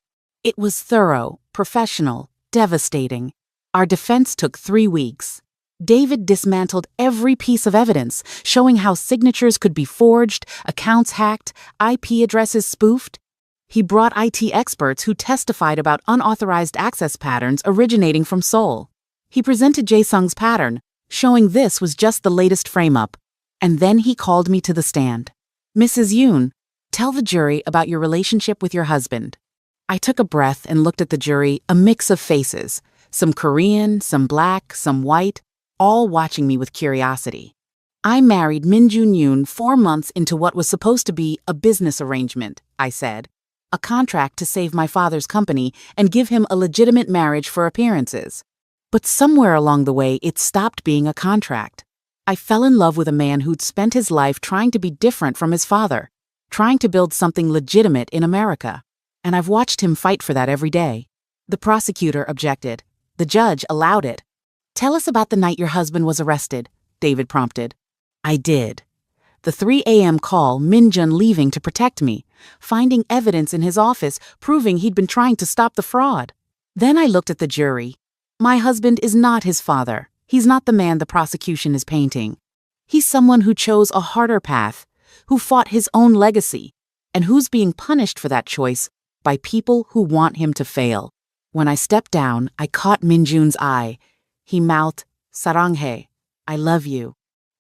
It was thorough, professional, devastating. Our defense took 3 weeks. David dismantled every piece of evidence, showing how signatures could be forged, accounts hacked, IP addresses spoofed. He brought IT experts who testified about unauthorized access patterns originating from Seoul. He presented Jae-sung's pattern, showing this was just the latest frame-up. And then he called me to the stand. "Mrs. Yoon, tell the jury about your relationship with your husband." I took a breath and looked at the jury, a mix of faces, some Korean, some black, some white, all watching me with curiosity. "I married Min Yoon 4 months into what was supposed to be a business arrangement," I said. "A contract to save my father's company and give him a legitimate marriage for appearances. But somewhere along the way, it stopped being a contract. I fell in love with a man who'd spent his life trying to be different from his father, trying to build something legitimate in America. And I've watched him fight for that every day." The prosecutor objected. The judge allowed it. "Tell us about the night your husband was arrested," David prompted. I did. The 3 a.m. call, Min Jun leaving to protect me, finding evidence in his office proving he'd been trying to stop the fraud. Then I looked at the jury. My husband is not his father. He's not the man the prosecution is painting. He's someone who chose a harder path, who fought his own legacy, and who's being punished for that choice by people who want him to fail. When I stepped down, I caught Min Jun's eye. He mouthed, "Saranghae, I love you."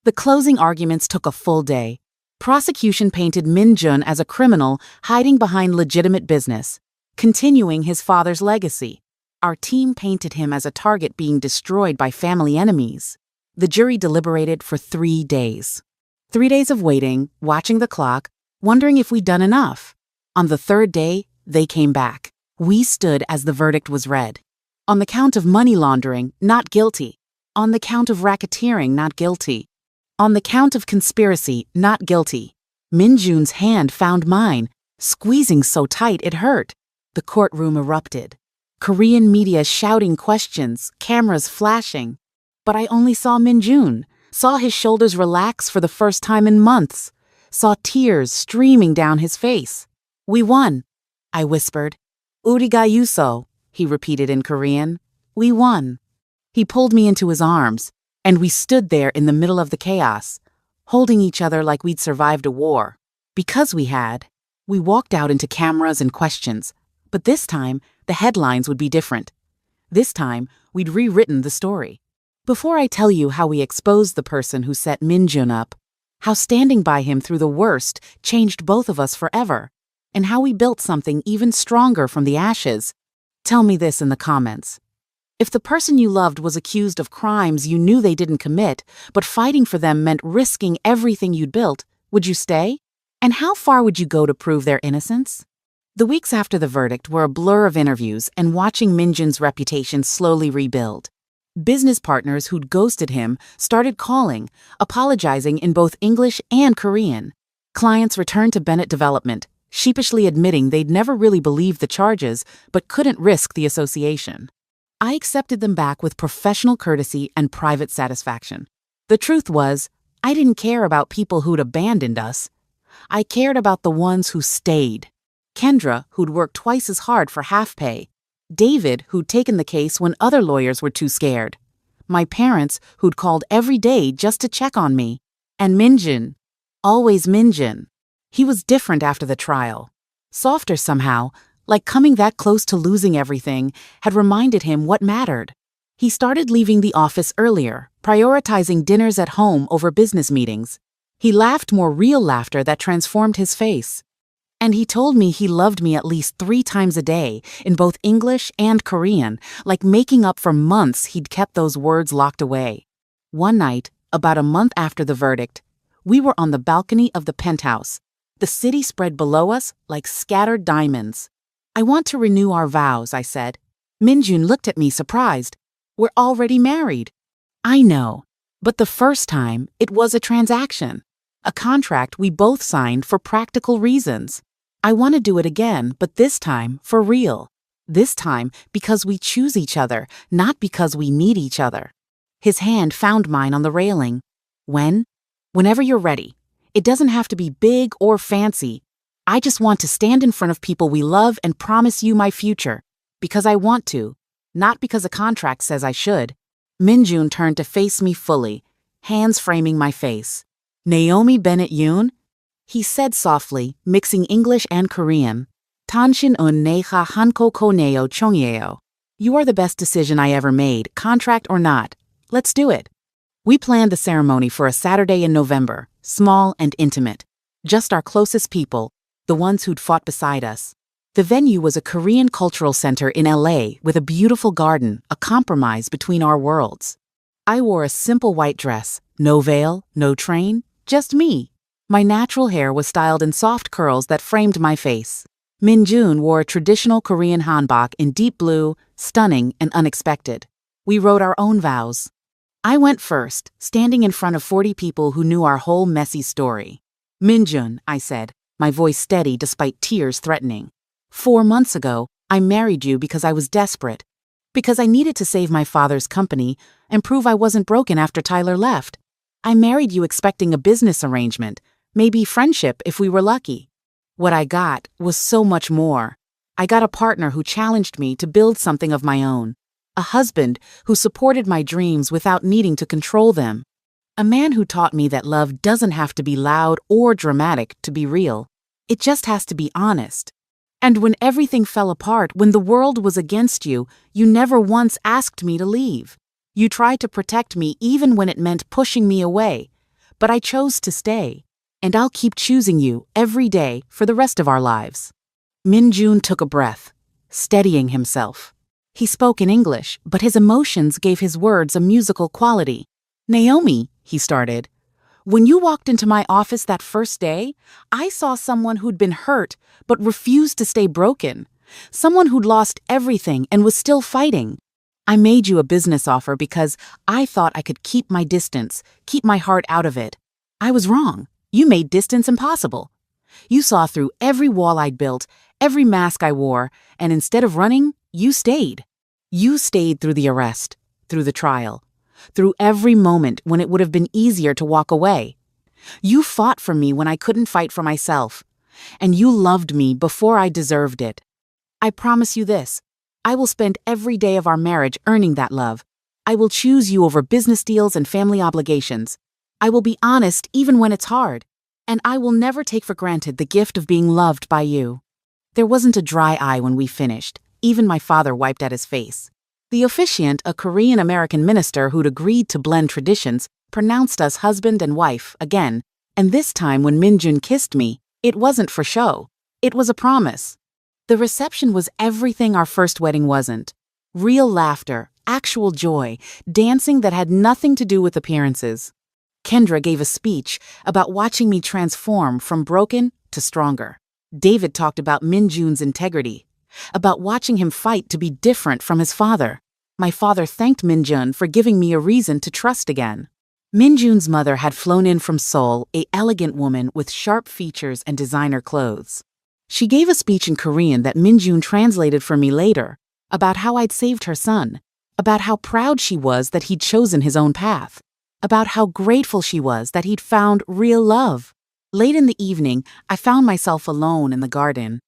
The closing arguments took a full day. Prosecution painted Min Jun as a criminal hiding behind legitimate business, continuing his father's legacy. Our team painted him as a target being destroyed by family enemies. The jury deliberated for 3 days. 3 days of waiting, watching the clock, wondering if we'd done enough. On the 3rd day, they came back. We stood as the verdict was read. On the count of money laundering, not guilty. On the count of racketeering, not guilty. On the count of conspiracy, not guilty. Min Jun's hand found mine, squeezing so tight it hurt. The courtroom erupted. Korean media shouting questions, cameras flashing. But I only saw Min Jun, saw his shoulders relax for the first time in months, saw tears streaming down his face. "We won," I whispered. "Uriga yuso," he repeated in Korean. "We won." He pulled me into his arms, and we stood there in the middle of the chaos, holding each other like we'd survived a war. Because we had. We walked out into cameras and questions, but this time, the headlines would be different. This time, we'd rewritten the story. Before I tell you how we exposed the person who set Min Jun up, how standing by him through the worst changed both of us forever, and how we built something even stronger from the ashes, tell me this in the comments. If the person you loved was accused of crimes you knew they didn't commit, but fighting for them meant risking everything you'd built, would you stay? And how far would you go to prove their innocence? The weeks after the verdict were a blur of interviews and watching Min Jun's reputation slowly rebuild. Business partners who'd ghosted him started calling, apologizing in both English and Korean. Clients returned to Bennett Development, sheepishly admitting they'd never really believed the charges but couldn't risk the association. I accepted them back with professional courtesy and private satisfaction. The truth was, I didn't care about people who'd abandoned us. I cared about the ones who stayed. Kendra, who'd worked twice as hard for half pay. David, who'd taken the case when other lawyers were too scared. My parents, who'd called every day just to check on me. And Min Jun. Always Min Jun. He was different after the trial. Softer somehow, like coming that close to losing everything had reminded him what mattered. He started leaving the office earlier, prioritizing dinners at home over business meetings. He laughed more real laughter that transformed his face. And he told me he loved me at least 3 times a day, in both English and Korean, like making up for months he'd kept those words locked away. One night, about a month after the verdict, we were on the balcony of the penthouse. The city spread below us like scattered diamonds. "I want to renew our vows," I said. Min Jun looked at me surprised. "We're already married." I know, but the first time, it was a transaction. A contract we both signed for practical reasons. I want to do it again, but this time for real. This time because we choose each other, not because we need each other. His hand found mine on the railing. Whenever you're ready. It doesn't have to be big or fancy. I just want to stand in front of people we love and promise you my future. Because I want to, not because a contract says I should. Min Jun turned to face me fully, hands framing my face. "Naomi Bennett Yoon?" He said softly, mixing English and Korean. "Tanshin un neha hanko koneo chongyeo." You are the best decision I ever made, contract or not. Let's do it. We planned the ceremony for a Saturday in November, small and intimate. Just our closest people, the ones who'd fought beside us. The venue was a Korean cultural center in LA with a beautiful garden, a compromise between our worlds. I wore a simple white dress, no veil, no train, just me. My natural hair was styled in soft curls that framed my face. Min-jun wore a traditional Korean hanbok in deep blue, stunning and unexpected. We wrote our own vows. I went first, standing in front of 40 people who knew our whole messy story. Min-jun, I said, my voice steady despite tears threatening. 4 months ago, I married you because I was desperate. Because I needed to save my father's company and prove I wasn't broken after Tyler left. I married you expecting a business arrangement, maybe friendship if we were lucky. What I got was so much more. I got a partner who challenged me to build something of my own. A husband who supported my dreams without needing to control them. A man who taught me that love doesn't have to be loud or dramatic to be real. It just has to be honest. And when everything fell apart, when the world was against you, you never once asked me to leave. You tried to protect me even when it meant pushing me away. But I chose to stay. And I'll keep choosing you every day for the rest of our lives. Min-jun took a breath, steadying himself. He spoke in English, but his emotions gave his words a musical quality. Naomi, he started. When you walked into my office that first day, I saw someone who'd been hurt but refused to stay broken. Someone who'd lost everything and was still fighting. I made you a business offer because I thought I could keep my distance, keep my heart out of it. I was wrong. You made distance impossible. You saw through every wall I'd built, every mask I wore, and instead of running, you stayed. You stayed through the arrest, through the trial, through every moment when it would have been easier to walk away. You fought for me when I couldn't fight for myself, and you loved me before I deserved it. I promise you this, I will spend every day of our marriage earning that love. I will choose you over business deals and family obligations. I will be honest even when it's hard, and I will never take for granted the gift of being loved by you. There wasn't a dry eye when we finished. Even my father wiped at his face. The officiant, a Korean-American minister who'd agreed to blend traditions, pronounced us husband and wife again, and this time when Min-jun kissed me, it wasn't for show. It was a promise. The reception was everything our first wedding wasn't. Real laughter, actual joy, dancing that had nothing to do with appearances. Kendra gave a speech about watching me transform from broken to stronger. David talked about Min-jun's integrity, about watching him fight to be different from his father. My father thanked Min-jun for giving me a reason to trust again. Min-jun's mother had flown in from Seoul, an elegant woman with sharp features and designer clothes. She gave a speech in Korean that Min-jun translated for me later, about how I'd saved her son, about how proud she was that he'd chosen his own path, about how grateful she was that he'd found real love. Late in the evening, I found myself alone in the garden.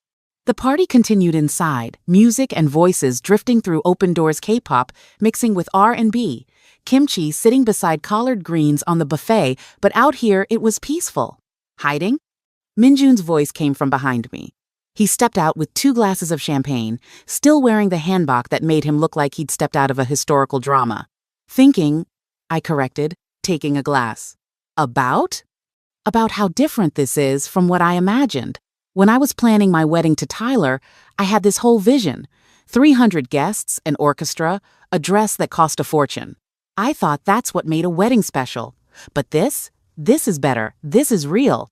The party continued inside, music and voices drifting through Open Doors K-pop, mixing with R&B, kimchi sitting beside collard greens on the buffet, but out here it was peaceful. Hiding? Min-jun's voice came from behind me. He stepped out with 2 glasses of champagne, still wearing the hanbok that made him look like he'd stepped out of a historical drama. Thinking, I corrected, taking a glass. About how different this is from what I imagined. When I was planning my wedding to Tyler, I had this whole vision. 300 guests, an orchestra, a dress that cost a fortune. I thought that's what made a wedding special. But this is better. This is real.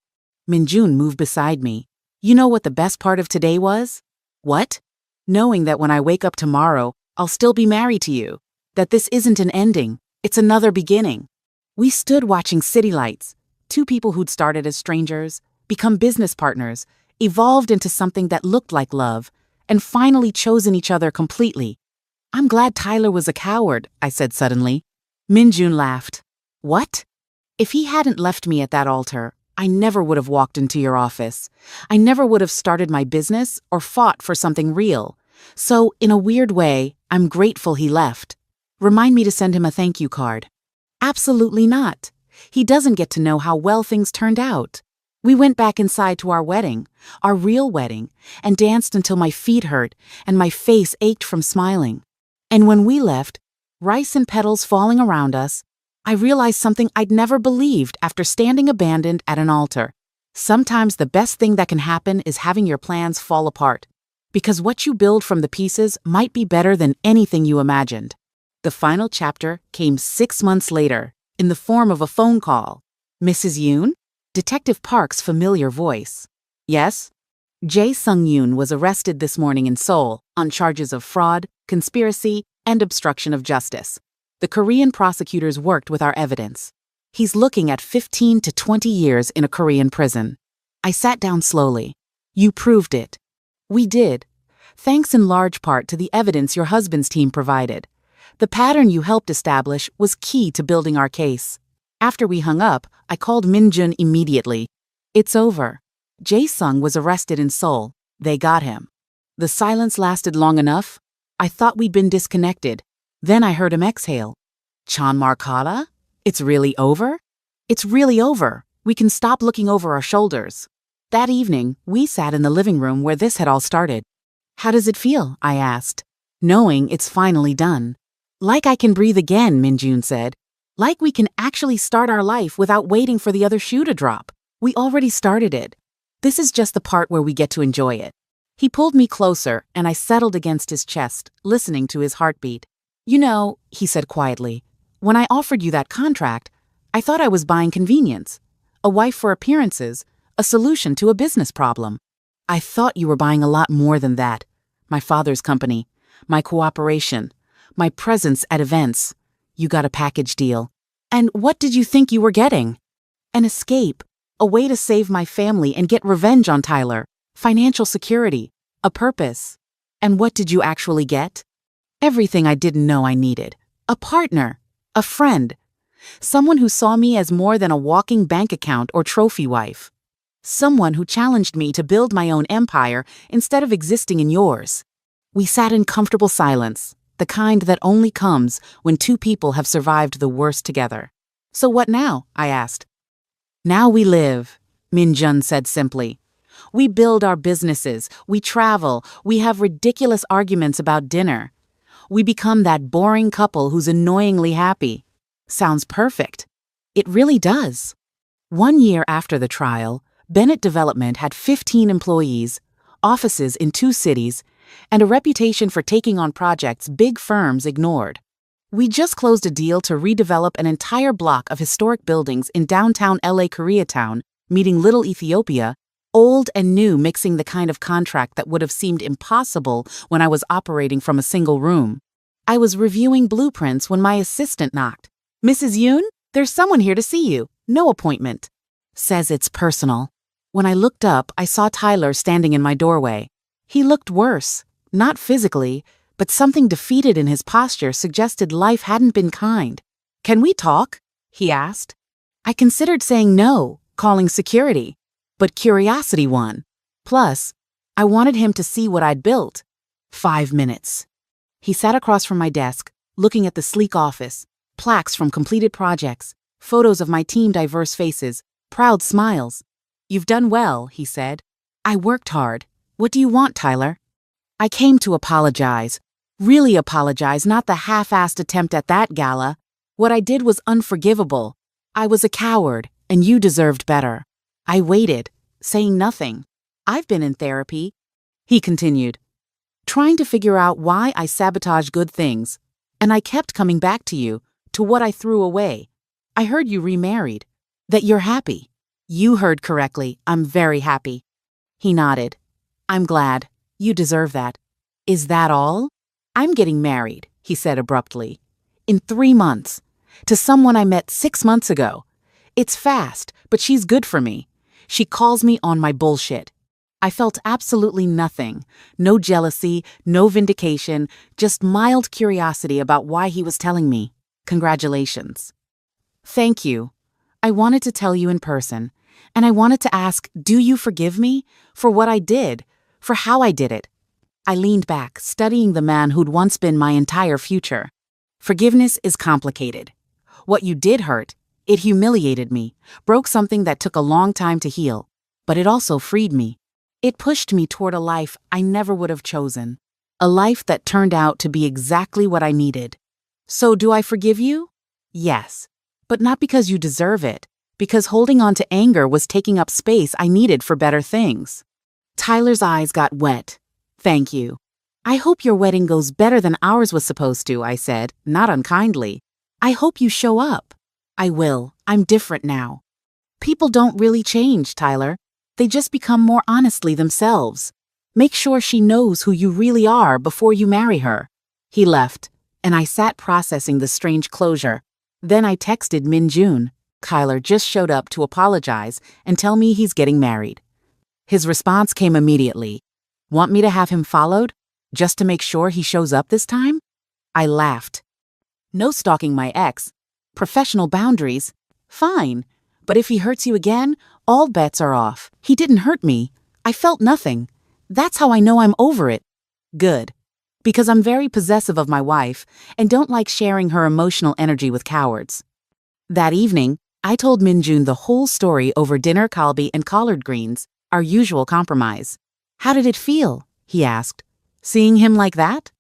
Min-jun moved beside me. You know what the best part of today was? What? Knowing that when I wake up tomorrow, I'll still be married to you. That this isn't an ending. It's another beginning. We stood watching city lights. 2 people who'd started as strangers, become business partners, evolved into something that looked like love, and finally chosen each other completely. I'm glad Tyler was a coward, I said suddenly. Min-jun laughed. What? If he hadn't left me at that altar, I never would have walked into your office. I never would have started my business or fought for something real. So, in a weird way, I'm grateful he left. Remind me to send him a thank you card. Absolutely not. He doesn't get to know how well things turned out. We went back inside to our wedding, our real wedding, and danced until my feet hurt and my face ached from smiling. And when we left, rice and petals falling around us, I realized something I'd never believed after standing abandoned at an altar. Sometimes the best thing that can happen is having your plans fall apart. Because what you build from the pieces might be better than anything you imagined. The final chapter came 6 months later, in the form of a phone call. Mrs. Yoon? Detective Park's familiar voice. Yes? Jae Sung-yoon was arrested this morning in Seoul on charges of fraud, conspiracy, and obstruction of justice. The Korean prosecutors worked with our evidence. He's looking at 15 to 20 years in a Korean prison. I sat down slowly. You proved it. We did. Thanks in large part to the evidence your husband's team provided. The pattern you helped establish was key to building our case. After we hung up, I called Min-jun immediately. It's over. Jae-sung was arrested in Seoul. They got him. The silence lasted long enough. I thought we'd been disconnected. Then I heard him exhale. Chan Markata? It's really over? It's really over. We can stop looking over our shoulders. That evening, we sat in the living room where this had all started. How does it feel? I asked, knowing it's finally done. Like I can breathe again, Min-jun said. Like we can actually start our life without waiting for the other shoe to drop. We already started it. This is just the part where we get to enjoy it. He pulled me closer, and I settled against his chest, listening to his heartbeat. You know, he said quietly, when I offered you that contract, I thought I was buying convenience. A wife for appearances, a solution to a business problem. I thought you were buying a lot more than that. My father's company, my cooperation, my presence at events. You got a package deal. And what did you think you were getting? An escape, a way to save my family and get revenge on Tyler, financial security, a purpose. And what did you actually get? Everything I didn't know I needed. A partner, a friend, someone who saw me as more than a walking bank account or trophy wife. Someone who challenged me to build my own empire instead of existing in yours. We sat in comfortable silence, the kind that only comes when two people have survived the worst together. So what now? I asked. Now we live, Min-jun said simply. We build our businesses, we travel, we have ridiculous arguments about dinner. We become that boring couple who's annoyingly happy. Sounds perfect. It really does. 1 year after the trial, Bennett Development had 15 employees, offices in 2 cities, and a reputation for taking on projects big firms ignored. We just closed a deal to redevelop an entire block of historic buildings in downtown LA Koreatown, meeting Little Ethiopia, old and new mixing the kind of contract that would have seemed impossible when I was operating from a single room. I was reviewing blueprints when my assistant knocked. Mrs. Yoon, there's someone here to see you. No appointment. Says it's personal. When I looked up, I saw Tyler standing in my doorway. He looked worse, not physically, but something defeated in his posture suggested life hadn't been kind. Can we talk? He asked. I considered saying no, calling security, but curiosity won. Plus, I wanted him to see what I'd built. 5 minutes. He sat across from my desk, looking at the sleek office, plaques from completed projects, photos of my team diverse faces, proud smiles. You've done well, he said. I worked hard. What do you want, Tyler? I came to apologize. Really apologize, not the half-assed attempt at that gala. What I did was unforgivable. I was a coward, and you deserved better. I waited, saying nothing. I've been in therapy, he continued, trying to figure out why I sabotage good things. And I kept coming back to you, to what I threw away. I heard you remarried, that you're happy. You heard correctly, I'm very happy. He nodded. I'm glad. You deserve that. Is that all? I'm getting married, he said abruptly. In 3 months. To someone I met 6 months ago. It's fast, but she's good for me. She calls me on my bullshit. I felt absolutely nothing. No jealousy, no vindication, just mild curiosity about why he was telling me. Congratulations. Thank you. I wanted to tell you in person, and I wanted to ask, do you forgive me? For what I did, for how I did it. I leaned back, studying the man who'd once been my entire future. Forgiveness is complicated. What you did hurt. It humiliated me, broke something that took a long time to heal, but it also freed me. It pushed me toward a life I never would have chosen. A life that turned out to be exactly what I needed. So do I forgive you? Yes. But not because you deserve it, because holding on to anger was taking up space I needed for better things. Tyler's eyes got wet. Thank you. I hope your wedding goes better than ours was supposed to, I said, not unkindly. I hope you show up. I will. I'm different now. People don't really change, Tyler. They just become more honestly themselves. Make sure she knows who you really are before you marry her. He left, and I sat processing the strange closure. Then I texted Min-jun. Tyler just showed up to apologize and tell me he's getting married. His response came immediately. Want me to have him followed? Just to make sure he shows up this time? I laughed. No stalking my ex. Professional boundaries. Fine. But if he hurts you again, all bets are off. He didn't hurt me. I felt nothing. That's how I know I'm over it. Good. Because I'm very possessive of my wife and don't like sharing her emotional energy with cowards. That evening, I told Min-jun the whole story over dinner, kalbi, and collard greens, our usual compromise. How did it feel? He asked. Seeing him like that?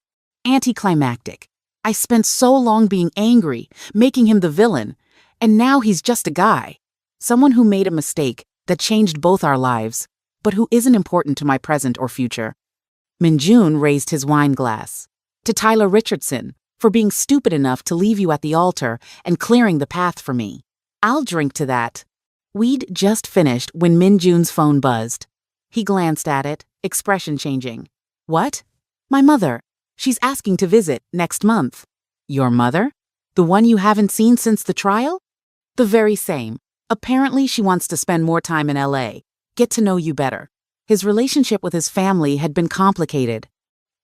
Anticlimactic. I spent so long being angry, making him the villain, and now he's just a guy. Someone who made a mistake that changed both our lives, but who isn't important to my present or future. Min-jun raised his wine glass. To Tyler Richardson, for being stupid enough to leave you at the altar and clearing the path for me. I'll drink to that. We'd just finished when Min-jun's phone buzzed. He glanced at it, expression changing. What? My mother. She's asking to visit next month. Your mother? The one you haven't seen since the trial? The very same. Apparently she wants to spend more time in LA, get to know you better. His relationship with his family had been complicated.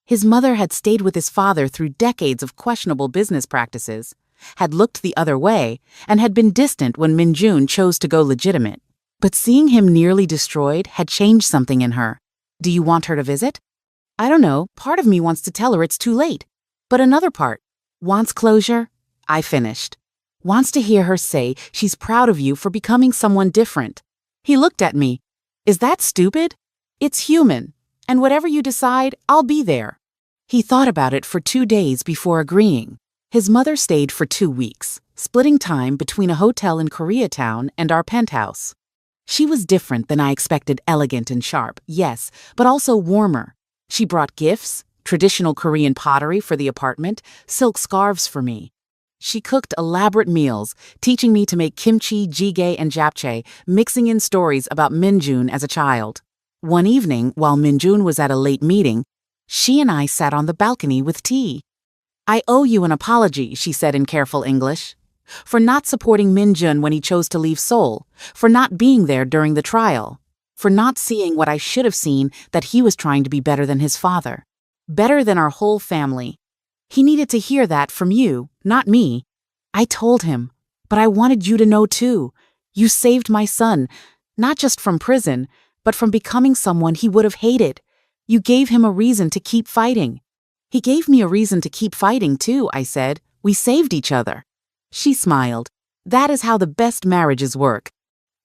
His mother had stayed with his father through decades of questionable business practices, had looked the other way, and had been distant when Min-jun chose to go legitimate. But seeing him nearly destroyed had changed something in her. Do you want her to visit? I don't know, part of me wants to tell her it's too late. But another part wants closure. I finished. Wants to hear her say she's proud of you for becoming someone different. He looked at me. Is that stupid? It's human, and whatever you decide, I'll be there. He thought about it for 2 days before agreeing. His mother stayed for 2 weeks, splitting time between a hotel in Koreatown and our penthouse. She was different than I expected, elegant and sharp, yes, but also warmer. She brought gifts, traditional Korean pottery for the apartment, silk scarves for me. She cooked elaborate meals, teaching me to make kimchi, jjigae, and japchae, mixing in stories about Min-jun as a child. One evening, while Min-jun was at a late meeting, she and I sat on the balcony with tea. I owe you an apology, she said in careful English, for not supporting Min-jun when he chose to leave Seoul, for not being there during the trial, for not seeing what I should have seen, that he was trying to be better than his father, better than our whole family. He needed to hear that from you, not me. I told him, but I wanted you to know too. You saved my son, not just from prison, but from becoming someone he would have hated. You gave him a reason to keep fighting. He gave me a reason to keep fighting too, I said. We saved each other. She smiled. That is how the best marriages work.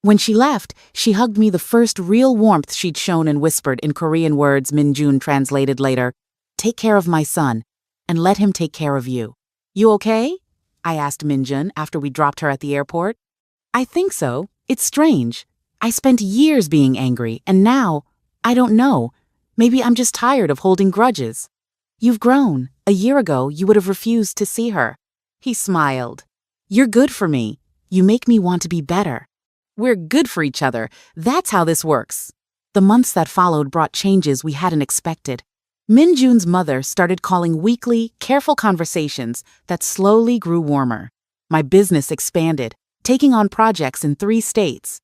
When she left, she hugged me, the first real warmth she'd shown, and whispered in Korean words Min-jun translated later, "Take care of my son, and let him take care of you." You okay? I asked Min-jun after we dropped her at the airport. I think so. It's strange. I spent years being angry, and now, I don't know. Maybe I'm just tired of holding grudges. You've grown. A year ago, you would have refused to see her. He smiled. You're good for me. You make me want to be better. We're good for each other. That's how this works. The months that followed brought changes we hadn't expected. Min-jun's mother started calling weekly, careful conversations that slowly grew warmer. My business expanded, taking on projects in 3 states.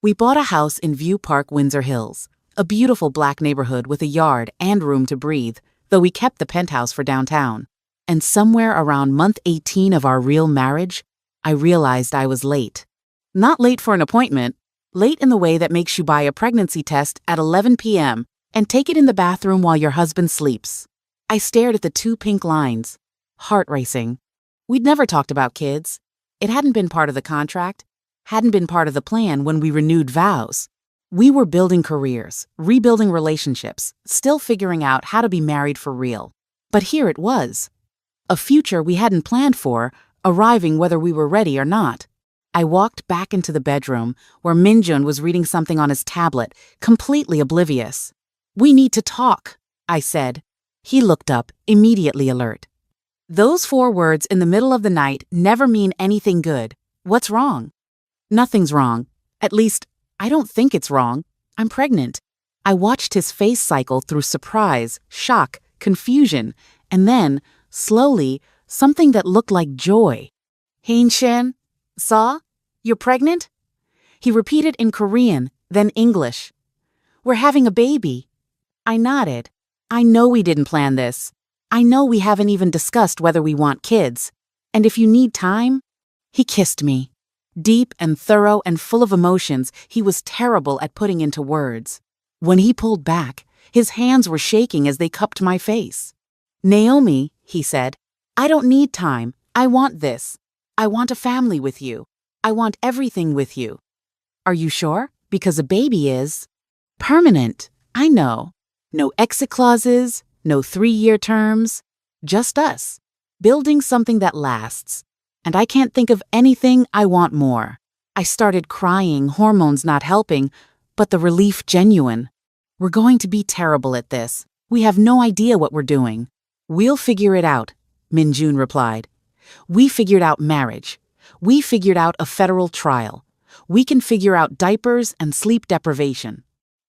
We bought a house in View Park, Windsor Hills, a beautiful black neighborhood with a yard and room to breathe, though we kept the penthouse for downtown. And somewhere around month 18 of our real marriage, I realized I was late. Not late for an appointment, late in the way that makes you buy a pregnancy test at 11 p.m. and take it in the bathroom while your husband sleeps. I stared at the 2 pink lines, heart racing. We'd never talked about kids. It hadn't been part of the contract, hadn't been part of the plan when we renewed vows. We were building careers, rebuilding relationships, still figuring out how to be married for real. But here it was. A future we hadn't planned for, arriving whether we were ready or not. I walked back into the bedroom, where Minjun was reading something on his tablet, completely oblivious. "We need to talk," I said. He looked up, immediately alert. "Those 4 words in the middle of the night never mean anything good. What's wrong?" "Nothing's wrong. At least, I don't think it's wrong. I'm pregnant." I watched his face cycle through surprise, shock, confusion, and then, slowly, something that looked like joy. "Hain-shin? Saw? You're pregnant?" He repeated in Korean, then English. "We're having a baby." I nodded. "I know we didn't plan this. I know we haven't even discussed whether we want kids. And if you need time..." He kissed me. Deep and thorough and full of emotions he was terrible at putting into words. When he pulled back, his hands were shaking as they cupped my face. "Naomi," he said, "I don't need time. I want this. I want a family with you. I want everything with you." "Are you sure? Because a baby is..." "Permanent, I know. No exit clauses, no 3-year terms. Just us, building something that lasts. And I can't think of anything I want more." I started crying, hormones not helping, but the relief genuine. "We're going to be terrible at this. We have no idea what we're doing." "We'll figure it out," Minjun replied. "We figured out marriage. We figured out a federal trial. We can figure out diapers and sleep deprivation."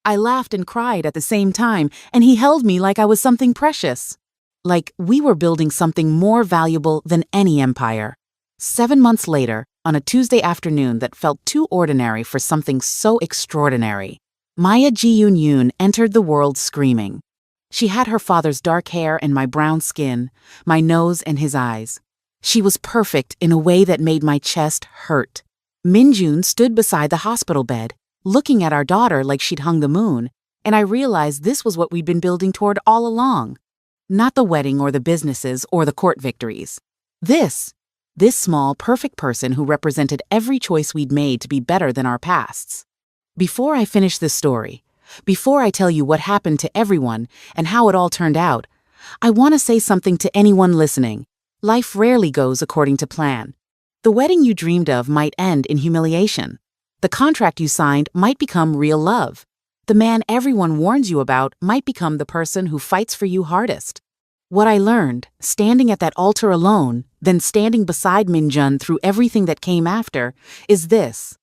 I laughed and cried at the same time, and he held me like I was something precious. Like we were building something more valuable than any empire. 7 months later, on a Tuesday afternoon that felt too ordinary for something so extraordinary, Maya Ji-yoon entered the world screaming. She had her father's dark hair and my brown skin, my nose and his eyes. She was perfect in a way that made my chest hurt. Minjun stood beside the hospital bed, looking at our daughter like she'd hung the moon, and I realized this was what we'd been building toward all along. Not the wedding or the businesses or the court victories. This small, perfect person who represented every choice we'd made to be better than our pasts. Before I finish this story, before I tell you what happened to everyone and how it all turned out, I want to say something to anyone listening. Life rarely goes according to plan. The wedding you dreamed of might end in humiliation. The contract you signed might become real love. The man everyone warns you about might become the person who fights for you hardest. What I learned, standing at that altar alone, then standing beside Minjun through everything that came after, is this.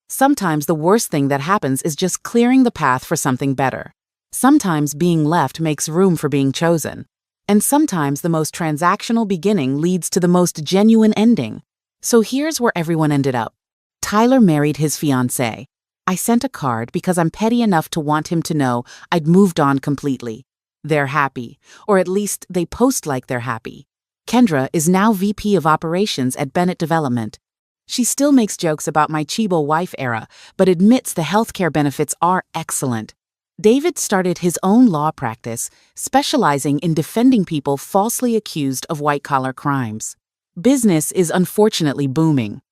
Sometimes the worst thing that happens is just clearing the path for something better. Sometimes being left makes room for being chosen. And sometimes the most transactional beginning leads to the most genuine ending. So here's where everyone ended up. Tyler married his fiancée. I sent a card because I'm petty enough to want him to know I'd moved on completely. They're happy, or at least they post like they're happy. Kendra is now VP of Operations at Bennett Development. She still makes jokes about my Chibo wife era, but admits the healthcare benefits are excellent. David started his own law practice, specializing in defending people falsely accused of white-collar crimes. Business is unfortunately booming.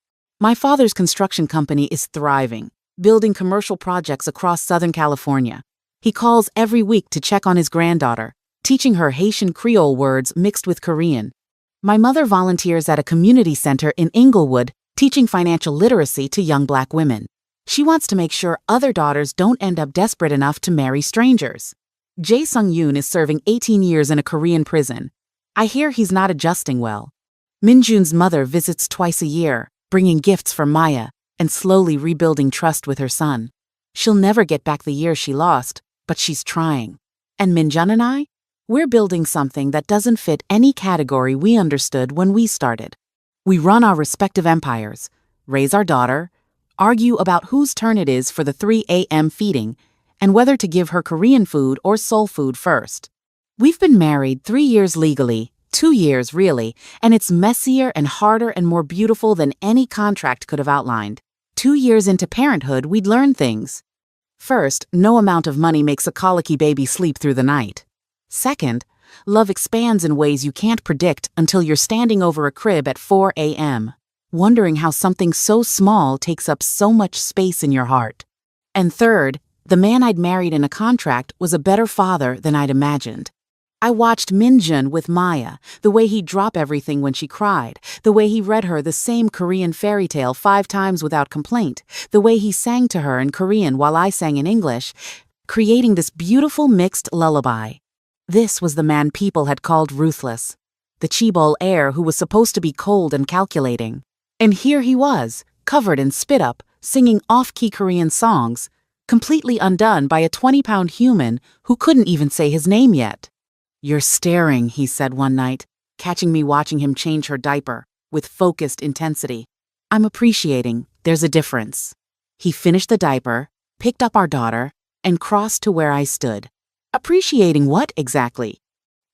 My father's construction company is thriving, building commercial projects across Southern California. He calls every week to check on his granddaughter, teaching her Haitian Creole words mixed with Korean. My mother volunteers at a community center in Inglewood, teaching financial literacy to young Black women. She wants to make sure other daughters don't end up desperate enough to marry strangers. Jae Sung-yoon is serving 18 years in a Korean prison. I hear he's not adjusting well. Minjun's mother visits twice a year, bringing gifts for Maya and slowly rebuilding trust with her son. She'll never get back the years she lost, but she's trying. And Minjun and I? We're building something that doesn't fit any category we understood when we started. We run our respective empires, raise our daughter, argue about whose turn it is for the 3 a.m. feeding, and whether to give her Korean food or soul food first. We've been married 3 years legally, 2 years really, and it's messier and harder and more beautiful than any contract could have outlined. 2 years into parenthood, we'd learn things. First, no amount of money makes a colicky baby sleep through the night. Second, love expands in ways you can't predict until you're standing over a crib at 4 a.m., wondering how something so small takes up so much space in your heart. And third, The man I'd married in a contract was a better father than I'd imagined. I watched Min-jun with Maya, the way he'd drop everything when she cried, the way he read her the same Korean fairy tale 5 times without complaint, the way he sang to her in Korean while I sang in English, creating this beautiful mixed lullaby. This was the man people had called ruthless, the chaebol heir who was supposed to be cold and calculating. And here he was, covered in spit-up, singing off-key Korean songs, completely undone by a 20-pound human who couldn't even say his name yet. "You're staring," he said one night, catching me watching him change her diaper, with focused intensity. "I'm appreciating, there's a difference." He finished the diaper, picked up our daughter, and crossed to where I stood. Appreciating what exactly?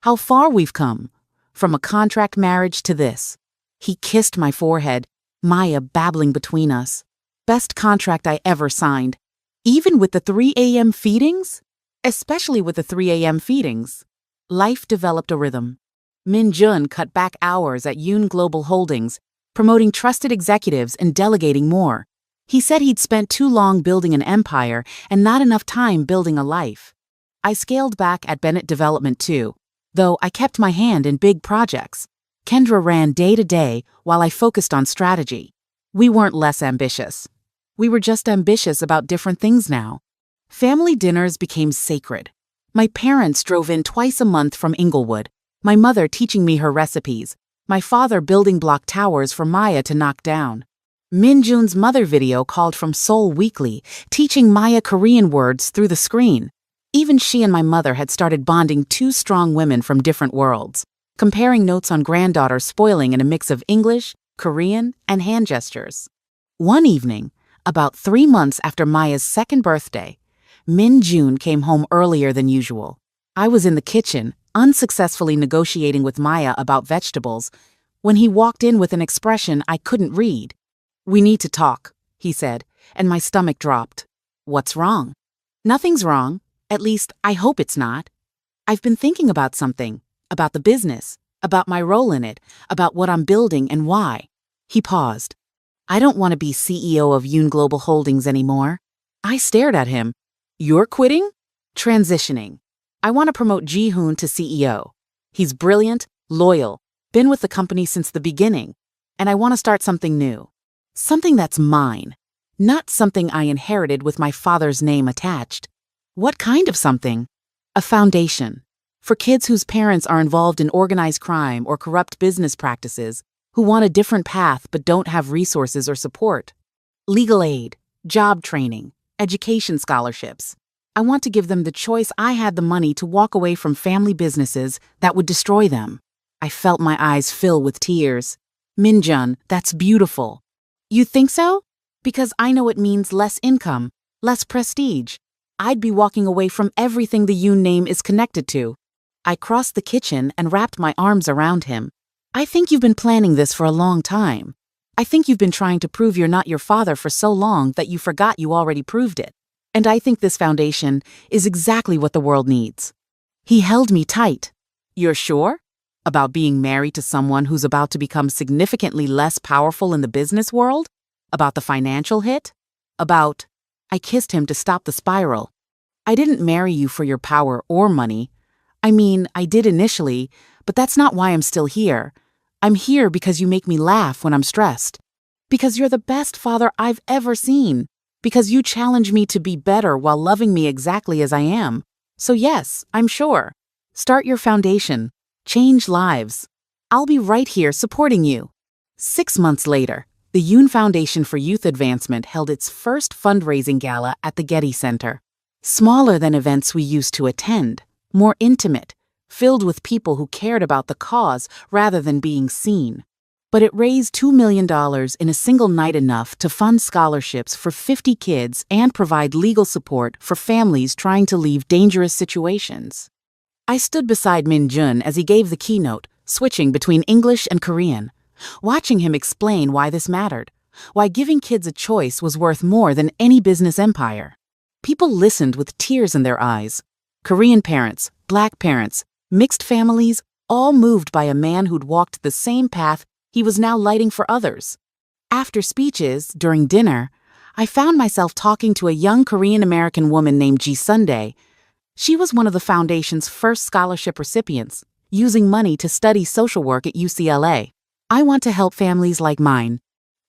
How far we've come, from a contract marriage to this. He kissed my forehead, Maya babbling between us. Best contract I ever signed. Even with the 3 a.m. feedings? Especially with the 3 a.m. feedings. Life developed a rhythm. Min-jun cut back hours at Yoon Global Holdings, promoting trusted executives and delegating more. He said he'd spent too long building an empire and not enough time building a life. I scaled back at Bennett Development too, though I kept my hand in big projects. Kendra ran day to day while I focused on strategy. We weren't less ambitious. We were just ambitious about different things now. Family dinners became sacred. My parents drove in twice a month from Inglewood, my mother teaching me her recipes, my father building block towers for Maya to knock down. Min-jun's mother video called from Seoul weekly, teaching Maya Korean words through the screen. Even she and my mother had started bonding 2 strong women from different worlds, comparing notes on granddaughter spoiling in a mix of English, Korean, and hand gestures. One evening, about 3 months after Maya's 2nd birthday, Min-jun came home earlier than usual. I was in the kitchen, unsuccessfully negotiating with Maya about vegetables, when he walked in with an expression I couldn't read. "We need to talk," he said, and my stomach dropped. "What's wrong?" "Nothing's wrong. At least, I hope it's not. I've been thinking about something, about the business, about my role in it, about what I'm building and why." He paused. "I don't want to be CEO of Yoon Global Holdings anymore." I stared at him. "You're quitting?" "Transitioning. I want to promote Ji-hoon to CEO. He's brilliant, loyal, been with the company since the beginning, and I want to start something new. Something that's mine, not something I inherited with my father's name attached." "What kind of something?" "A foundation. For kids whose parents are involved in organized crime or corrupt business practices, who want a different path but don't have resources or support. Legal aid, job training, education scholarships. I want to give them the choice I had the money to walk away from family businesses that would destroy them." I felt my eyes fill with tears. "Min-jun, that's beautiful." "You think so?" "Because I know it means less income, less prestige. I'd be walking away from everything the Yoon name is connected to." I crossed the kitchen and wrapped my arms around him. "I think you've been planning this for a long time. I think you've been trying to prove you're not your father for so long that you forgot you already proved it. And I think this foundation is exactly what the world needs." He held me tight. "You're sure? About being married to someone who's about to become significantly less powerful in the business world? About the financial hit? About—" I kissed him to stop the spiral. "I didn't marry you for your power or money. I mean, I did initially, but that's not why I'm still here. I'm here because you make me laugh when I'm stressed. Because you're the best father I've ever seen. Because you challenge me to be better while loving me exactly as I am. So yes, I'm sure. Start your foundation. Change lives. I'll be right here supporting you." 6 months later, the Yoon Foundation for Youth Advancement held its first fundraising gala at the Getty Center. Smaller than events we used to attend, more intimate, filled with people who cared about the cause rather than being seen. But it raised $2 million in a single night, enough to fund scholarships for 50 kids and provide legal support for families trying to leave dangerous situations. I stood beside Min-jun as he gave the keynote, switching between English and Korean, watching him explain why this mattered, why giving kids a choice was worth more than any business empire. People listened with tears in their eyes. Korean parents, Black parents, mixed families, all moved by a man who'd walked the same path he was now lighting for others. After speeches, during dinner, I found myself talking to a young Korean-American woman named Ji Sundae. She was one of the foundation's first scholarship recipients, using money to study social work at UCLA. I want to help families like mine,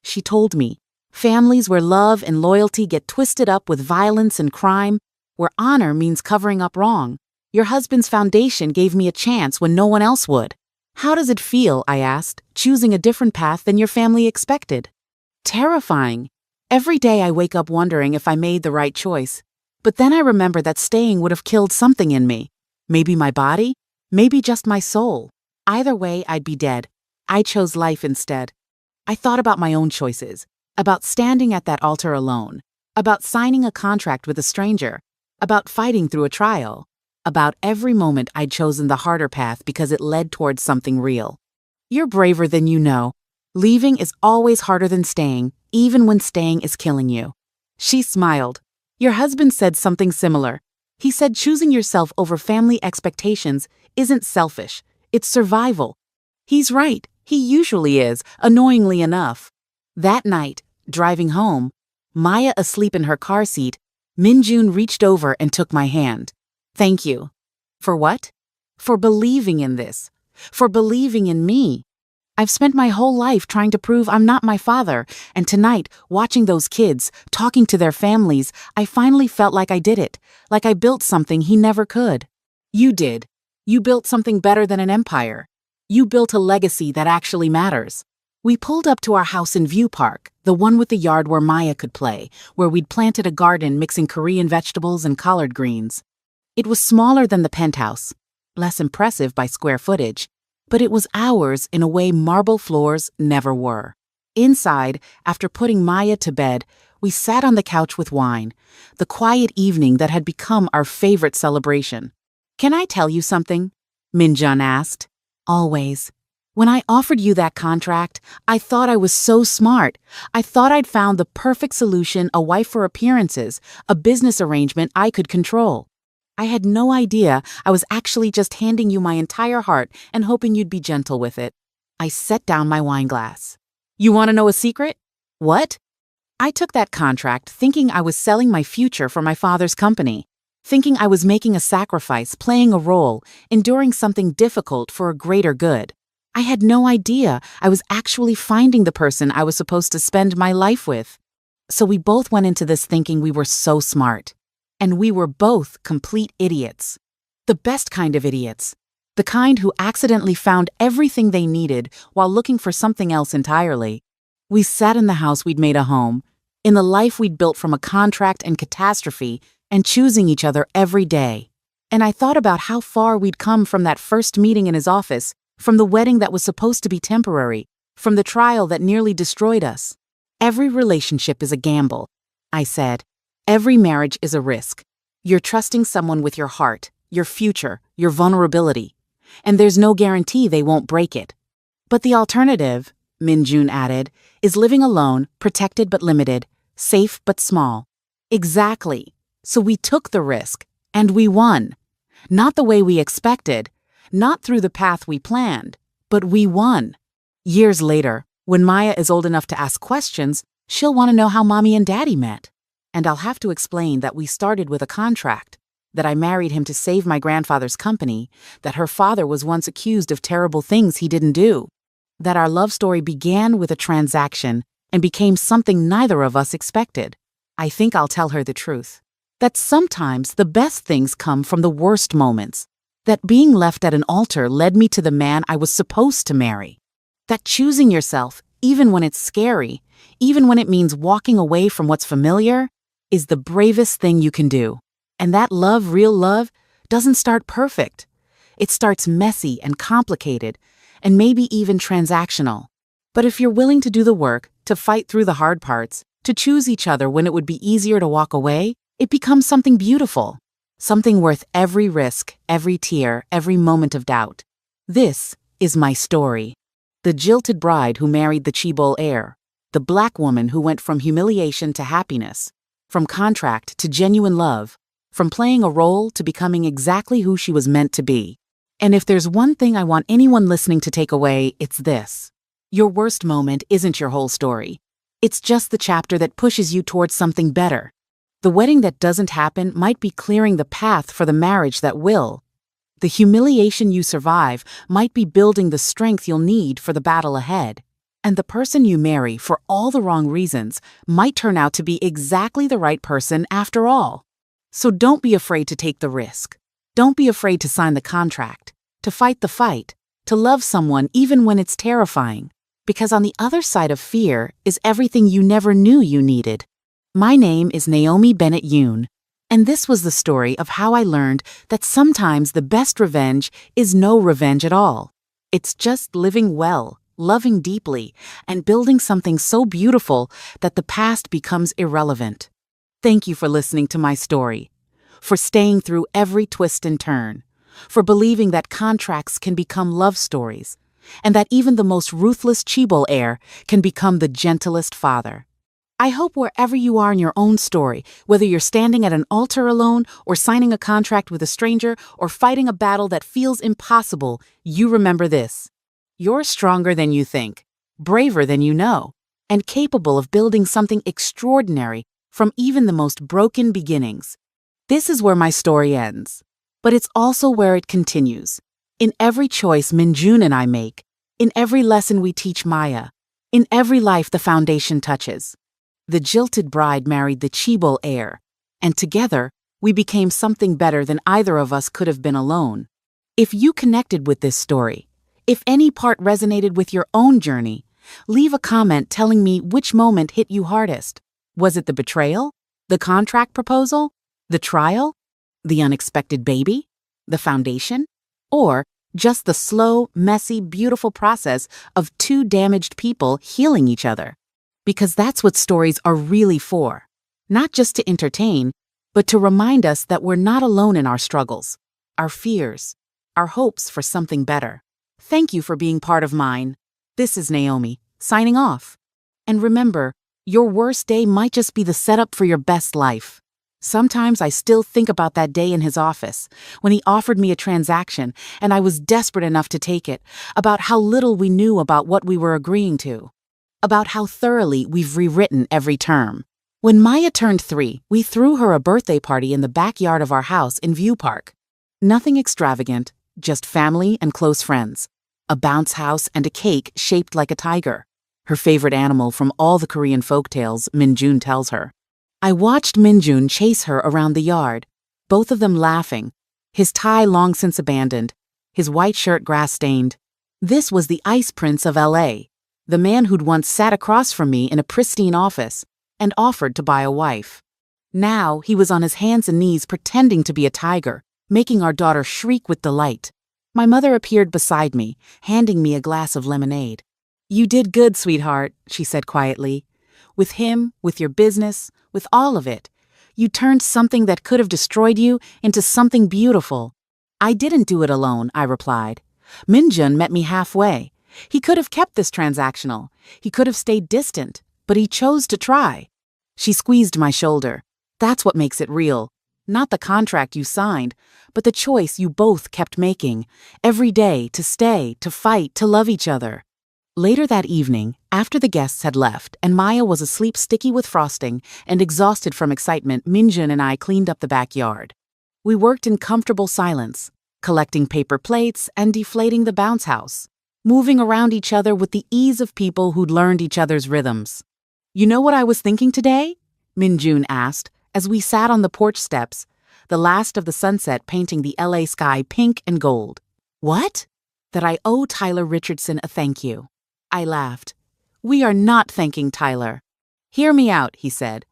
she told me. Families where love and loyalty get twisted up with violence and crime, where honor means covering up wrong. Your husband's foundation gave me a chance when no one else would. How does it feel, I asked, choosing a different path than your family expected? Terrifying. Every day I wake up wondering if I made the right choice. But then I remember that staying would have killed something in me. Maybe my body, maybe just my soul. Either way, I'd be dead. I chose life instead. I thought about my own choices, about standing at that altar alone, about signing a contract with a stranger, about fighting through a trial, about every moment I'd chosen the harder path because it led towards something real. You're braver than you know. Leaving is always harder than staying, even when staying is killing you. She smiled. Your husband said something similar. He said choosing yourself over family expectations isn't selfish, it's survival. He's right, he usually is, annoyingly enough. That night, driving home, Maya asleep in her car seat, Minjun reached over and took my hand. Thank you. For what? For believing in this. For believing in me. I've spent my whole life trying to prove I'm not my father, and tonight, watching those kids, talking to their families, I finally felt like I did it, like I built something he never could. You did. You built something better than an empire. You built a legacy that actually matters. We pulled up to our house in View Park, the one with the yard where Maya could play, where we'd planted a garden mixing Korean vegetables and collard greens. It was smaller than the penthouse, less impressive by square footage, but it was ours in a way marble floors never were. Inside, after putting Maya to bed, we sat on the couch with wine, the quiet evening that had become our favorite celebration. Can I tell you something? Minjun asked. Always. When I offered you that contract, I thought I was so smart. I thought I'd found the perfect solution, a wife for appearances, a business arrangement I could control. I had no idea I was actually just handing you my entire heart and hoping you'd be gentle with it. I set down my wine glass. You want to know a secret? What? I took that contract thinking I was selling my future for my father's company, thinking I was making a sacrifice, playing a role, enduring something difficult for a greater good. I had no idea I was actually finding the person I was supposed to spend my life with. So we both went into this thinking we were so smart. And we were both complete idiots. The best kind of idiots. The kind who accidentally found everything they needed while looking for something else entirely. We sat in the house we'd made a home, in the life we'd built from a contract and catastrophe, and choosing each other every day. And I thought about how far we'd come from that first meeting in his office, from the wedding that was supposed to be temporary, from the trial that nearly destroyed us. Every relationship is a gamble, I said. Every marriage is a risk. You're trusting someone with your heart, your future, your vulnerability. And there's no guarantee they won't break it. But the alternative, Minjun added, is living alone, protected but limited, safe but small. Exactly. So we took the risk, and we won. Not the way we expected, not through the path we planned, but we won. Years later, when Maya is old enough to ask questions, she'll want to know how Mommy and Daddy met. And I'll have to explain that we started with a contract, that I married him to save my grandfather's company, that her father was once accused of terrible things he didn't do, that our love story began with a transaction and became something neither of us expected. I think I'll tell her the truth. That sometimes the best things come from the worst moments. That being left at an altar led me to the man I was supposed to marry. That choosing yourself, even when it's scary, even when it means walking away from what's familiar, is the bravest thing you can do. And that love, real love, doesn't start perfect. It starts messy and complicated, and maybe even transactional. But if you're willing to do the work, to fight through the hard parts, to choose each other when it would be easier to walk away, it becomes something beautiful. Something worth every risk, every tear, every moment of doubt. This is my story. The jilted bride who married the Chaebol heir. The black woman who went from humiliation to happiness. From contract to genuine love, from playing a role to becoming exactly who she was meant to be. And if there's one thing I want anyone listening to take away, it's this. Your worst moment isn't your whole story. It's just the chapter that pushes you towards something better. The wedding that doesn't happen might be clearing the path for the marriage that will. The humiliation you survive might be building the strength you'll need for the battle ahead. And the person you marry for all the wrong reasons might turn out to be exactly the right person after all. So don't be afraid to take the risk. Don't be afraid to sign the contract, to fight the fight, to love someone even when it's terrifying. Because on the other side of fear is everything you never knew you needed. My name is Naomi Bennett Yoon, and this was the story of how I learned that sometimes the best revenge is no revenge at all. It's just living well, loving deeply, and building something so beautiful that the past becomes irrelevant. Thank you for listening to my story, for staying through every twist and turn, for believing that contracts can become love stories, and that even the most ruthless chaebol heir can become the gentlest father. I hope wherever you are in your own story, whether you're standing at an altar alone or signing a contract with a stranger or fighting a battle that feels impossible, you remember this. You're stronger than you think, braver than you know, and capable of building something extraordinary from even the most broken beginnings. This is where my story ends, but it's also where it continues. In every choice Minjun and I make, in every lesson we teach Maya, in every life the foundation touches. The jilted bride married the chaebol heir, and together, we became something better than either of us could have been alone. If you connected with this story, if any part resonated with your own journey, leave a comment telling me which moment hit you hardest. Was it the betrayal? The contract proposal? The trial? The unexpected baby? The foundation? Or just the slow, messy, beautiful process of two damaged people healing each other? Because that's what stories are really for. Not just to entertain, but to remind us that we're not alone in our struggles, our fears, our hopes for something better. Thank you for being part of mine. This is Naomi, signing off. And remember, your worst day might just be the setup for your best life. Sometimes I still think about that day in his office, when he offered me a transaction and I was desperate enough to take it, about how little we knew about what we were agreeing to. About how thoroughly we've rewritten every term. When Maya turned 3, we threw her a birthday party in the backyard of our house in View Park. Nothing extravagant, just family and close friends. A bounce house and a cake shaped like a tiger, her favorite animal from all the Korean folktales Minjun tells her. I watched Minjun chase her around the yard, both of them laughing, his tie long since abandoned, his white shirt grass-stained. This was the Ice Prince of L.A., the man who'd once sat across from me in a pristine office and offered to buy a wife. Now he was on his hands and knees pretending to be a tiger, making our daughter shriek with delight. My mother appeared beside me, handing me a glass of lemonade. "You did good, sweetheart," she said quietly. "With him, with your business, with all of it, you turned something that could have destroyed you into something beautiful." "I didn't do it alone," I replied. "Minjun met me halfway. He could have kept this transactional. He could have stayed distant, but he chose to try." She squeezed my shoulder. "That's what makes it real. Not the contract you signed, but the choice you both kept making, every day to stay, to fight, to love each other." Later that evening, after the guests had left and Maya was asleep sticky with frosting and exhausted from excitement, Minjun and I cleaned up the backyard. We worked in comfortable silence, collecting paper plates and deflating the bounce house, moving around each other with the ease of people who'd learned each other's rhythms. "You know what I was thinking today?" Minjun asked, as we sat on the porch steps, the last of the sunset painting the LA sky pink and gold. "What?" "That I owe Tyler Richardson a thank you." I laughed. "We are not thanking Tyler." "Hear me out," he said.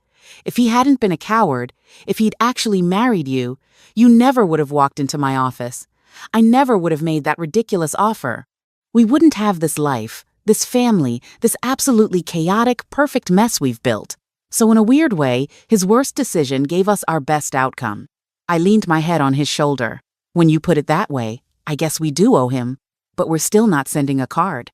"If he hadn't been a coward, if he'd actually married you, you never would have walked into my office. I never would have made that ridiculous offer. We wouldn't have this life, this family, this absolutely chaotic, perfect mess we've built. So in a weird way, his worst decision gave us our best outcome." I leaned my head on his shoulder. "When you put it that way, I guess we do owe him. But we're still not sending a card."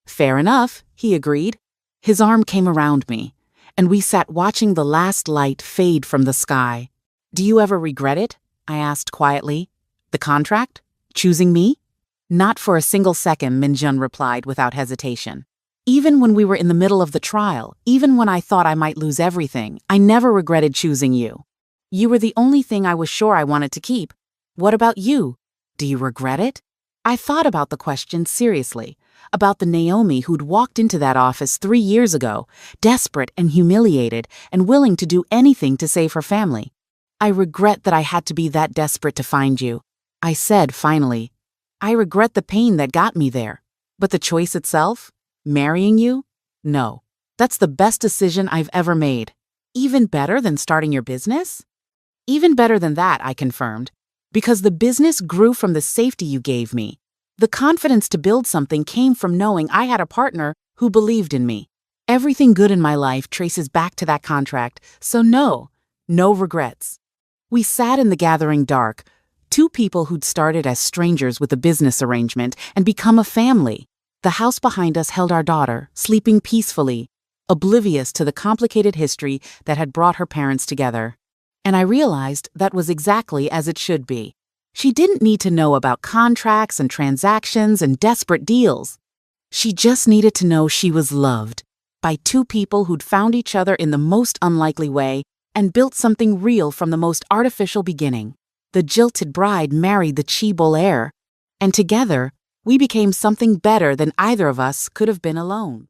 "Fair enough," he agreed. His arm came around me, and we sat watching the last light fade from the sky. "Do you ever regret it?" I asked quietly. "The contract? Choosing me?" "Not for a single second," Minjun replied without hesitation. Even when we were in the middle of the trial, even when I thought I might lose everything, I never regretted choosing you. You were the only thing I was sure I wanted to keep. What about you? Do you regret it? I thought about the question seriously, about the Naomi who'd walked into that office 3 years ago, desperate and humiliated and willing to do anything to save her family. I regret that I had to be that desperate to find you. I said finally. I regret the pain that got me there. But the choice itself? Marrying you? No. That's the best decision I've ever made. Even better than starting your business? Even better than that, I confirmed. Because the business grew from the safety you gave me. The confidence to build something came from knowing I had a partner who believed in me. Everything good in my life traces back to that contract, so no regrets. We sat in the gathering dark, two people who'd started as strangers with a business arrangement and become a family. The house behind us held our daughter, sleeping peacefully, oblivious to the complicated history that had brought her parents together. And I realized that was exactly as it should be. She didn't need to know about contracts and transactions and desperate deals. She just needed to know she was loved by two people who'd found each other in the most unlikely way and built something real from the most artificial beginning. The jilted bride married the chi-bol heir, and together, we became something better than either of us could have been alone.